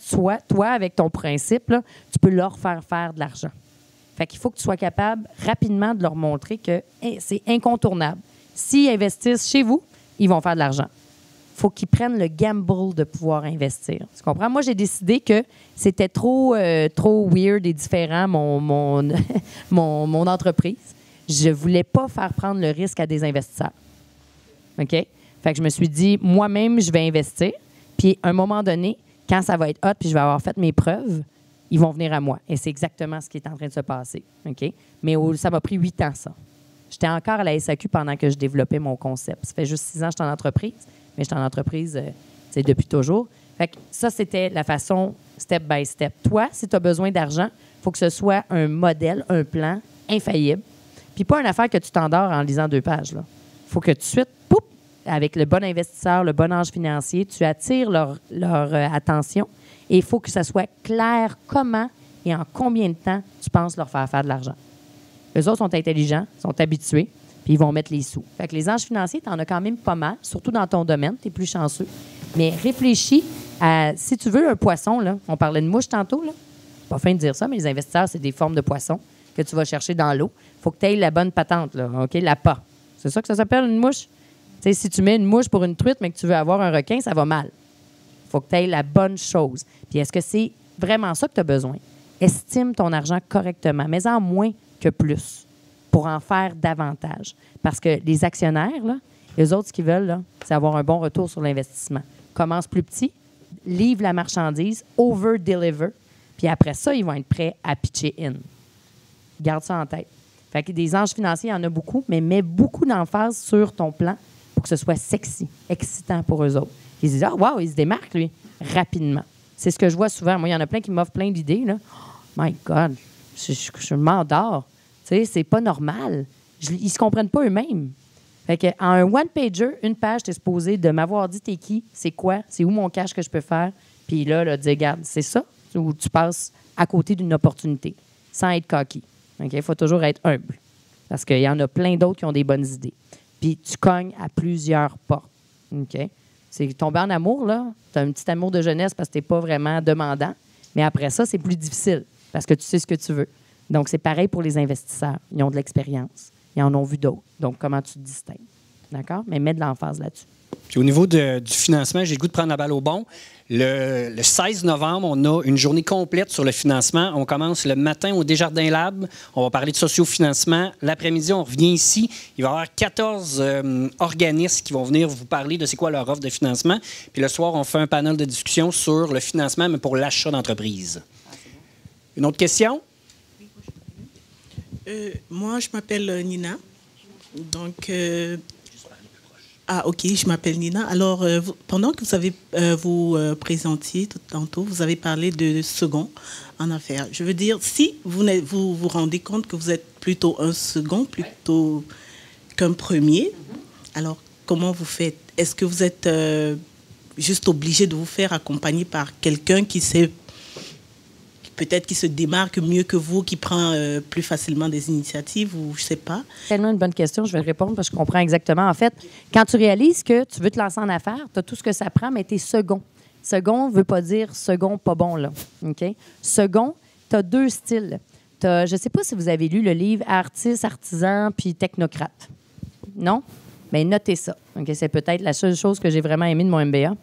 toi, avec ton principe, là, tu peux leur faire de l'argent. Fait qu'il faut que tu sois capable rapidement de leur montrer que c'est incontournable. S'ils investissent chez vous, ils vont faire de l'argent. Il faut qu'ils prennent le gamble de pouvoir investir. Tu comprends? Moi, j'ai décidé que c'était trop weird et différent, mon entreprise. Je ne voulais pas faire prendre le risque à des investisseurs. OK? Fait que je me suis dit, moi-même, je vais investir. Puis, à un moment donné, quand ça va être hot, puis je vais avoir fait mes preuves, ils vont venir à moi. Et c'est exactement ce qui est en train de se passer. OK? Mais ça m'a pris 8 ans, ça. J'étais encore à la SAQ pendant que je développais mon concept. Ça fait juste 6 ans que je suis en entreprise, mais je suis en entreprise depuis toujours. Fait que ça, c'était la façon step by step. Toi, si tu as besoin d'argent, il faut que ce soit un modèle, un plan infaillible. Puis pas une affaire que tu t'endors en lisant 2 pages. Il faut que tout de suite, poup, avec le bon investisseur, le bon ange financier, tu attires leur attention. Et il faut que ça soit clair comment et en combien de temps tu penses leur faire de l'argent. Eux autres sont intelligents, sont habitués, puis ils vont mettre les sous. Fait que les anges financiers, tu en as quand même pas mal, surtout dans ton domaine, tu es plus chanceux. Mais réfléchis à, si tu veux un poisson, là, on parlait de mouche tantôt, là. Pas fin de dire ça, mais les investisseurs, c'est des formes de poissons que tu vas chercher dans l'eau. Il faut que tu aies la bonne patente, là, OK? L'appât. C'est ça que ça s'appelle, une mouche? Tu sais, si tu mets une mouche pour une truite, mais que tu veux avoir un requin, ça va mal. Il faut que tu aies la bonne chose. Puis est-ce que c'est vraiment ça que tu as besoin? Estime ton argent correctement, mais en moins que plus, pour en faire davantage. Parce que les actionnaires, là, les autres, ce qu'ils veulent, là, c'est avoir un bon retour sur l'investissement. Commence plus petit, livre la marchandise, over-deliver, puis après ça, ils vont être prêts à pitcher in. Garde ça en tête. Fait que des anges financiers, il y en a beaucoup, mais mets beaucoup d'emphase sur ton plan pour que ce soit sexy, excitant pour eux autres. Ils se disent « Ah, wow, il se démarque, lui, rapidement. » C'est ce que je vois souvent. Moi, il y en a plein qui m'offrent plein d'idées, là. Oh my God, je m'endors. Tu sais, c'est pas normal. Ils se comprennent pas eux-mêmes. Fait que, en un one-pager, une page, tu es supposé de m'avoir dit t'es qui, c'est quoi, c'est où mon cash que je peux faire. Puis là, dire, regarde, c'est ça, ou tu passes à côté d'une opportunité, sans être cocky. Il faut toujours être humble. Parce qu'il y en a plein d'autres qui ont des bonnes idées. Puis tu cognes à plusieurs portes. OK? C'est tomber en amour, là. Tu as un petit amour de jeunesse parce que tu n'es pas vraiment demandant. Mais après ça, c'est plus difficile parce que tu sais ce que tu veux. Donc, c'est pareil pour les investisseurs. Ils ont de l'expérience. Ils en ont vu d'autres. Donc, comment tu te distingues? D'accord? Mais mets de l'emphase là-dessus. Puis au niveau du financement, j'ai le goût de prendre la balle au bon. Le 16 novembre, on a une journée complète sur le financement. On commence le matin au Desjardins Lab. On va parler de sociofinancement. L'après-midi, on revient ici. Il va y avoir 14 organismes qui vont venir vous parler de c'est quoi leur offre de financement. Puis le soir, on fait un panel de discussion sur le financement, mais pour l'achat d'entreprise. Une autre question? Moi, je m'appelle Nina. Donc... Ah, OK, je m'appelle Nina. Alors, pendant que vous avez vous présentiez tantôt, vous avez parlé de second en affaires. Je veux dire, si vous vous rendez compte que vous êtes plutôt un second plutôt qu'un premier, alors comment vous faites? Est-ce que vous êtes juste obligé de vous faire accompagner par quelqu'un qui sait peut-être qui se démarque mieux que vous, qui prend plus facilement des initiatives ou je ne sais pas? Tellement une bonne question, je vais répondre parce que je comprends exactement. En fait, quand tu réalises que tu veux te lancer en affaires, tu as tout ce que ça prend, mais tu es second. Second ne veut pas dire second pas bon, là. OK? Second, tu as 2 styles. Je ne sais pas si vous avez lu le livre Artiste, artisan puis technocrate. Non? Bien, notez ça. OK? C'est peut-être la seule chose que j'ai vraiment aimée de mon MBA.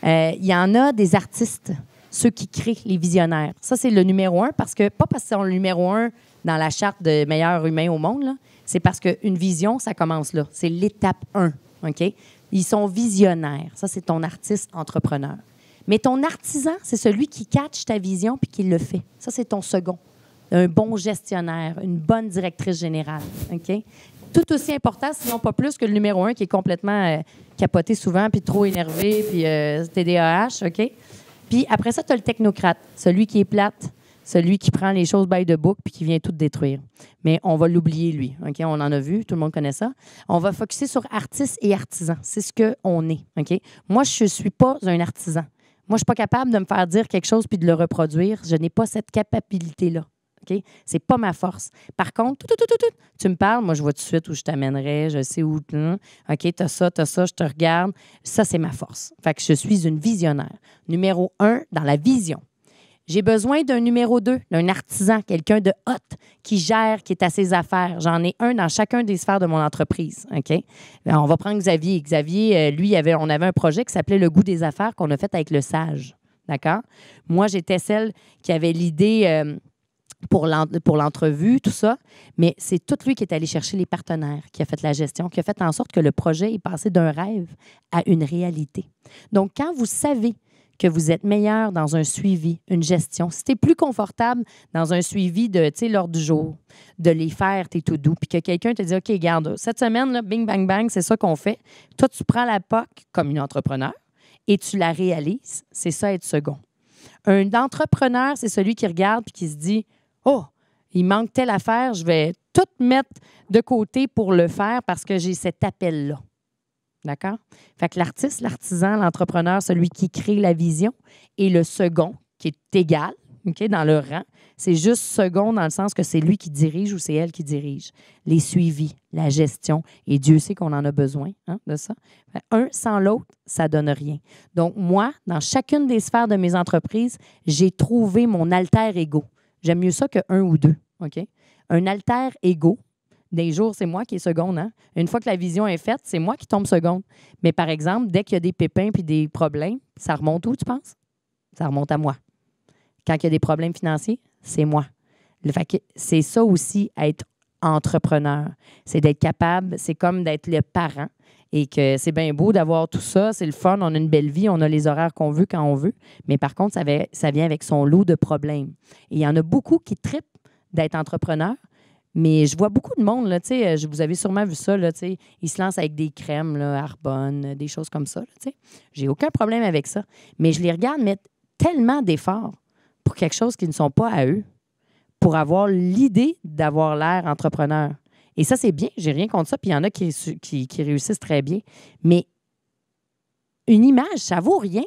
Il y en a des artistes, ceux qui créent les visionnaires. Ça, c'est le numéro 1, parce que, pas parce qu'ils sont le numéro 1 dans la charte de meilleurs humains au monde, là, c'est parce qu'une vision, ça commence là. C'est l'étape 1. OK? Ils sont visionnaires. Ça, c'est ton artiste entrepreneur. Mais ton artisan, c'est celui qui catch ta vision puis qui le fait. Ça, c'est ton second. Un bon gestionnaire, une bonne directrice générale. OK? Tout aussi important, sinon pas plus que le numéro 1 qui est complètement capoté souvent puis trop énervé puis TDAH. OK? Puis après ça, tu as le technocrate, celui qui est plate, celui qui prend les choses by the book puis qui vient tout détruire. Mais on va l'oublier, lui. OK? On en a vu, tout le monde connaît ça. On va focusser sur artistes et artisans. C'est ce qu'on est. OK? Moi, je ne suis pas un artisan. Moi, je ne suis pas capable de me faire dire quelque chose puis de le reproduire. Je n'ai pas cette capacité-là. OK? C'est pas ma force. Par contre, tu me parles, moi, je vois tout de suite où je t'amènerais, je sais où. OK, t'as ça, je te regarde. Ça, c'est ma force. Fait que je suis une visionnaire. Numéro 1, dans la vision. J'ai besoin d'un numéro 2, d'un artisan, quelqu'un de hot, qui gère, qui est à ses affaires. J'en ai un dans chacun des sphères de mon entreprise. OK? On va prendre Xavier. Xavier, lui, on avait un projet qui s'appelait Le goût des affaires qu'on a fait avec le Sage. D'accord? Moi, j'étais celle qui avait l'idée pour l'entrevue, tout ça, mais c'est tout lui qui est allé chercher les partenaires, qui a fait la gestion, qui a fait en sorte que le projet est passé d'un rêve à une réalité. Donc, quand vous savez que vous êtes meilleur dans un suivi, une gestion, si tu es plus confortable dans un suivi de, tu sais, l'ordre du jour, de les faire, tes to-do, puis que quelqu'un te dit, OK, regarde, cette semaine, là, bing, bang, bang, c'est ça qu'on fait. Toi, tu prends la POC comme une entrepreneur et tu la réalises. C'est ça, être second. Un entrepreneur, c'est celui qui regarde puis qui se dit, oh, il manque telle affaire, je vais tout mettre de côté pour le faire parce que j'ai cet appel-là. D'accord? Fait que l'artiste, l'artisan, l'entrepreneur, celui qui crée la vision, et le second, qui est égal, OK, dans le rang, c'est juste second dans le sens que c'est lui qui dirige ou c'est elle qui dirige. Les suivis, la gestion, et Dieu sait qu'on en a besoin de ça. Un sans l'autre, ça donne rien. Donc, moi, dans chacune des sphères de mes entreprises, j'ai trouvé mon alter ego. J'aime mieux ça qu'un ou deux, OK? Un alter ego, des jours, c'est moi qui est seconde. Hein? Une fois que la vision est faite, c'est moi qui tombe seconde. Mais par exemple, dès qu'il y a des pépins puis des problèmes, ça remonte où, tu penses? Ça remonte à moi. Quand il y a des problèmes financiers, c'est moi. Fait que c'est ça aussi, être entrepreneur. C'est d'être capable, c'est comme d'être le parent et que c'est bien beau d'avoir tout ça, c'est le fun, on a une belle vie, on a les horaires qu'on veut quand on veut, mais par contre, ça vient avec son lot de problèmes. Et il y en a beaucoup qui trippent d'être entrepreneur, mais je vois beaucoup de monde, là, vous avez sûrement vu ça, là, ils se lancent avec des crèmes, là, Arbonne, des choses comme ça. Là, j'ai aucun problème avec ça, mais je les regarde mettre tellement d'efforts pour quelque chose qui ne sont pas à eux, pour avoir l'idée d'avoir l'air entrepreneur. Et ça, c'est bien, j'ai rien contre ça, puis il y en a qui réussissent très bien. Mais une image, ça vaut rien,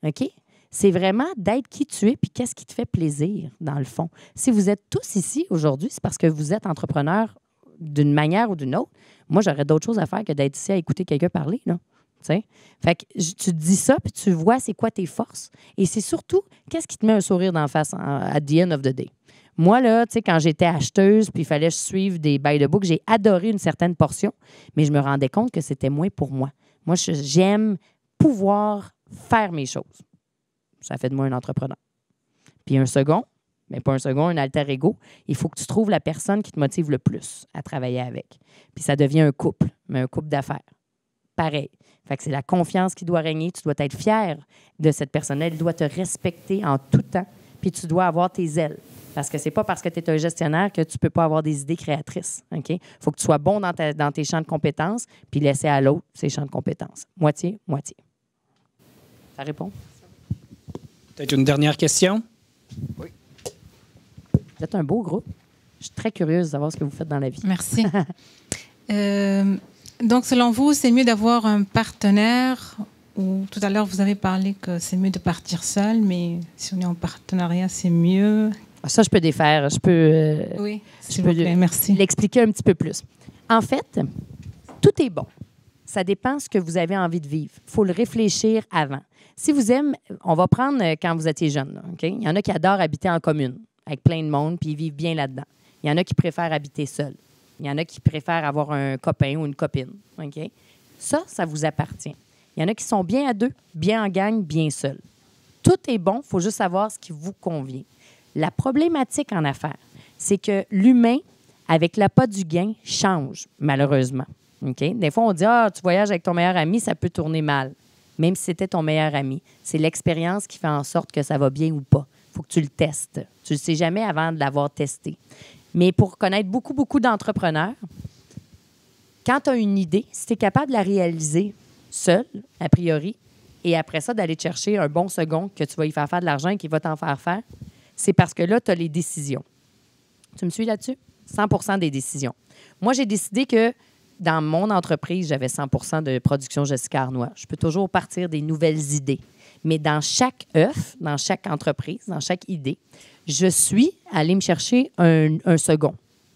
OK? C'est vraiment d'être qui tu es puis qu'est-ce qui te fait plaisir, dans le fond. Si vous êtes tous ici aujourd'hui, c'est parce que vous êtes entrepreneur d'une manière ou d'une autre. Moi, j'aurais d'autres choses à faire que d'être ici à écouter quelqu'un parler, là. T'sais? Fait que tu te dis ça, puis tu vois c'est quoi tes forces. Et c'est surtout, qu'est-ce qui te met un sourire d'en face at the end of the day. Moi, là, quand j'étais acheteuse, puis il fallait que je suive des bails de book, j'ai adoré une certaine portion, mais je me rendais compte que c'était moins pour moi. Moi, j'aime pouvoir faire mes choses. Ça fait de moi un entrepreneur. Puis un second, mais pas un second, un alter ego, il faut que tu trouves la personne qui te motive le plus à travailler avec. Puis ça devient un couple, mais un couple d'affaires. Pareil. Fait que c'est la confiance qui doit régner. Tu dois être fier de cette personne-là. Elle doit te respecter en tout temps. Puis tu dois avoir tes ailes. Parce que c'est pas parce que tu es un gestionnaire que tu peux pas avoir des idées créatrices. OK? Faut que tu sois bon dans tes champs de compétences, puis laisser à l'autre ses champs de compétences. Moitié, moitié. Ça répond? Peut-être une dernière question? Oui. Vous êtes un beau groupe. Je suis très curieuse de savoir ce que vous faites dans la vie. Merci. Donc, selon vous, c'est mieux d'avoir un partenaire ou tout à l'heure, vous avez parlé que c'est mieux de partir seul, mais si on est en partenariat, c'est mieux. Ça, je peux défaire. Je peux, oui, s'il vous plaît, merci. L'expliquer un petit peu plus. En fait, tout est bon. Ça dépend de ce que vous avez envie de vivre. Il faut le réfléchir avant. Si vous aimez, on va prendre quand vous étiez jeune. Là, OK? Il y en a qui adorent habiter en commune avec plein de monde, puis ils vivent bien là-dedans. Il y en a qui préfèrent habiter seul. Il y en a qui préfèrent avoir un copain ou une copine. OK? Ça vous appartient. Il y en a qui sont bien à deux, bien en gang, bien seuls. Tout est bon, il faut juste savoir ce qui vous convient. La problématique en affaires, c'est que l'humain, avec l'appât du gain, change, malheureusement. OK? Des fois, on dit « Ah, tu voyages avec ton meilleur ami, ça peut tourner mal. » Même si c'était ton meilleur ami. C'est l'expérience qui fait en sorte que ça va bien ou pas. Il faut que tu le testes. Tu ne le sais jamais avant de l'avoir testé. Mais pour connaître beaucoup, beaucoup d'entrepreneurs, quand tu as une idée, si tu es capable de la réaliser seul, a priori, et après ça, d'aller te chercher un bon second que tu vas y faire faire de l'argent et qui va t'en faire faire, c'est parce que là, tu as les décisions. Tu me suis là-dessus? 100% des décisions. Moi, j'ai décidé que dans mon entreprise, j'avais 100% de production Jessica Arnois. Je peux toujours partir des nouvelles idées. Mais dans chaque œuf, dans chaque entreprise, dans chaque idée, je suis allée me chercher un second.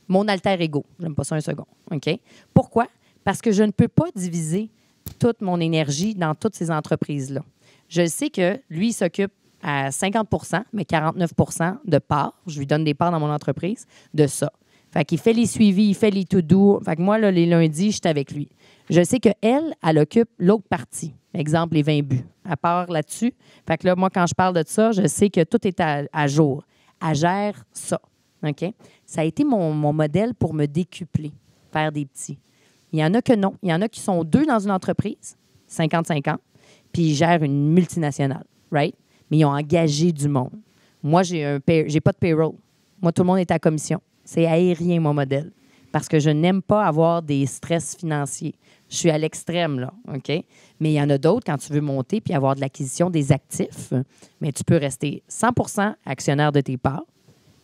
Mon alter ego. J'aime pas ça, un second. OK? Pourquoi? Parce que je ne peux pas diviser toute mon énergie dans toutes ces entreprises-là. Je sais que lui, il s'occupe à 50%, mais 49% de parts. Je lui donne des parts dans mon entreprise de ça. Fait qu'il fait les suivis, il fait les to-do. Fait que moi, là, les lundis, je suis avec lui. Je sais qu'elle, elle occupe l'autre partie. Exemple, les 20 buts. Elle part là-dessus. Fait que là, moi, quand je parle de ça, je sais que tout est à jour. elle gère ça. OK? Ça a été mon modèle pour me décupler, faire des petits. Il y en a que non. Il y en a qui sont 2 dans une entreprise, 50-50, puis ils gèrent une multinationale, right? Mais ils ont engagé du monde. Moi, j'ai pas de payroll. Moi, tout le monde est à commission. C'est aérien, mon modèle. Parce que je n'aime pas avoir des stress financiers. Je suis à l'extrême, là, OK? Mais il y en a d'autres, quand tu veux monter puis avoir de l'acquisition des actifs, mais tu peux rester 100% actionnaire de tes parts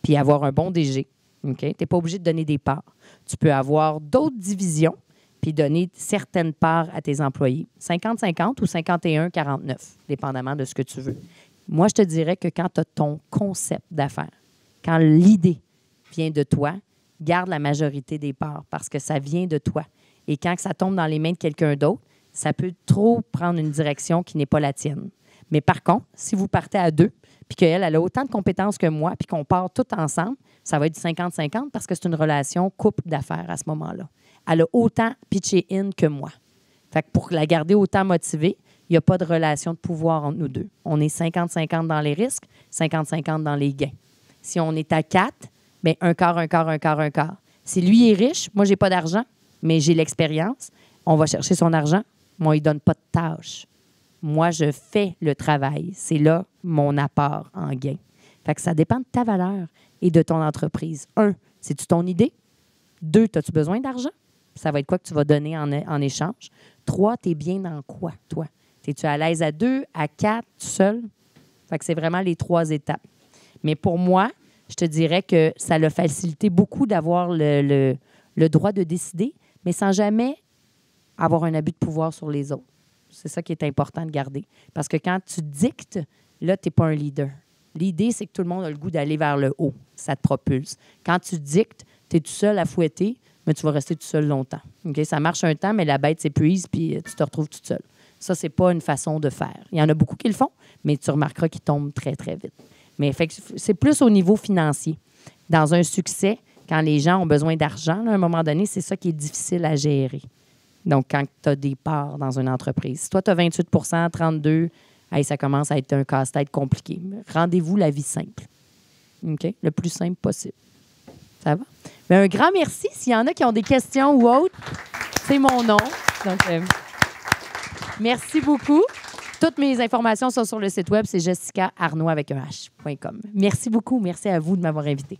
puis avoir un bon DG, OK? Tu n'es pas obligé de donner des parts. Tu peux avoir d'autres divisions puis donner certaines parts à tes employés. 50-50 ou 51-49, dépendamment de ce que tu veux. Moi, je te dirais que quand tu as ton concept d'affaires, quand l'idée vient de toi, garde la majorité des parts parce que ça vient de toi. Et quand ça tombe dans les mains de quelqu'un d'autre, ça peut trop prendre une direction qui n'est pas la tienne. Mais par contre, si vous partez à 2, puis qu'elle a autant de compétences que moi, puis qu'on part tout ensemble, ça va être du 50-50 parce que c'est une relation couple d'affaires à ce moment-là. Elle a autant pitché in que moi. Fait que pour la garder autant motivée, il n'y a pas de relation de pouvoir entre nous deux. On est 50-50 dans les risques, 50-50 dans les gains. Si on est à 4, bien, un quart. Si lui est riche, moi, je n'ai pas d'argent, mais j'ai l'expérience, on va chercher son argent. Moi, il ne donne pas de tâches. Moi, je fais le travail. C'est là mon apport en gain. Fait que ça dépend de ta valeur et de ton entreprise. 1, c'est-tu ton idée? 2, as-tu besoin d'argent? Ça va être quoi que tu vas donner en échange? 3, tu es bien dans quoi, toi? Es-tu à l'aise à 2, à 4, tout seul? Fait que c'est vraiment les 3 étapes. Mais pour moi, je te dirais que ça l'a facilité beaucoup d'avoir le droit de décider, mais sans jamais avoir un abus de pouvoir sur les autres. C'est ça qui est important de garder. Parce que quand tu dictes, là, tu n'es pas un leader. L'idée, c'est que tout le monde a le goût d'aller vers le haut. Ça te propulse. Quand tu dictes, tu es tout seul à fouetter, mais tu vas rester tout seul longtemps. Okay? Ça marche un temps, mais la bête s'épuise, puis tu te retrouves toute seule. Ça, c'est pas une façon de faire. Il y en a beaucoup qui le font, mais tu remarqueras qu'ils tombent très, très vite. Mais fait que c'est plus au niveau financier. Dans un succès, quand les gens ont besoin d'argent, là, à un moment donné, c'est ça qui est difficile à gérer. Donc, quand tu as des parts dans une entreprise. Si toi, tu as 28 32 ça commence à être un casse-tête compliqué. Rendez-vous la vie simple. OK? Le plus simple possible. Ça va? Mais un grand merci. S'il y en a qui ont des questions ou autres, c'est mon nom. Donc, merci beaucoup. Toutes mes informations sont sur le site web. C'est jessicaarnaud avec un h.com. Merci beaucoup. Merci à vous de m'avoir invité.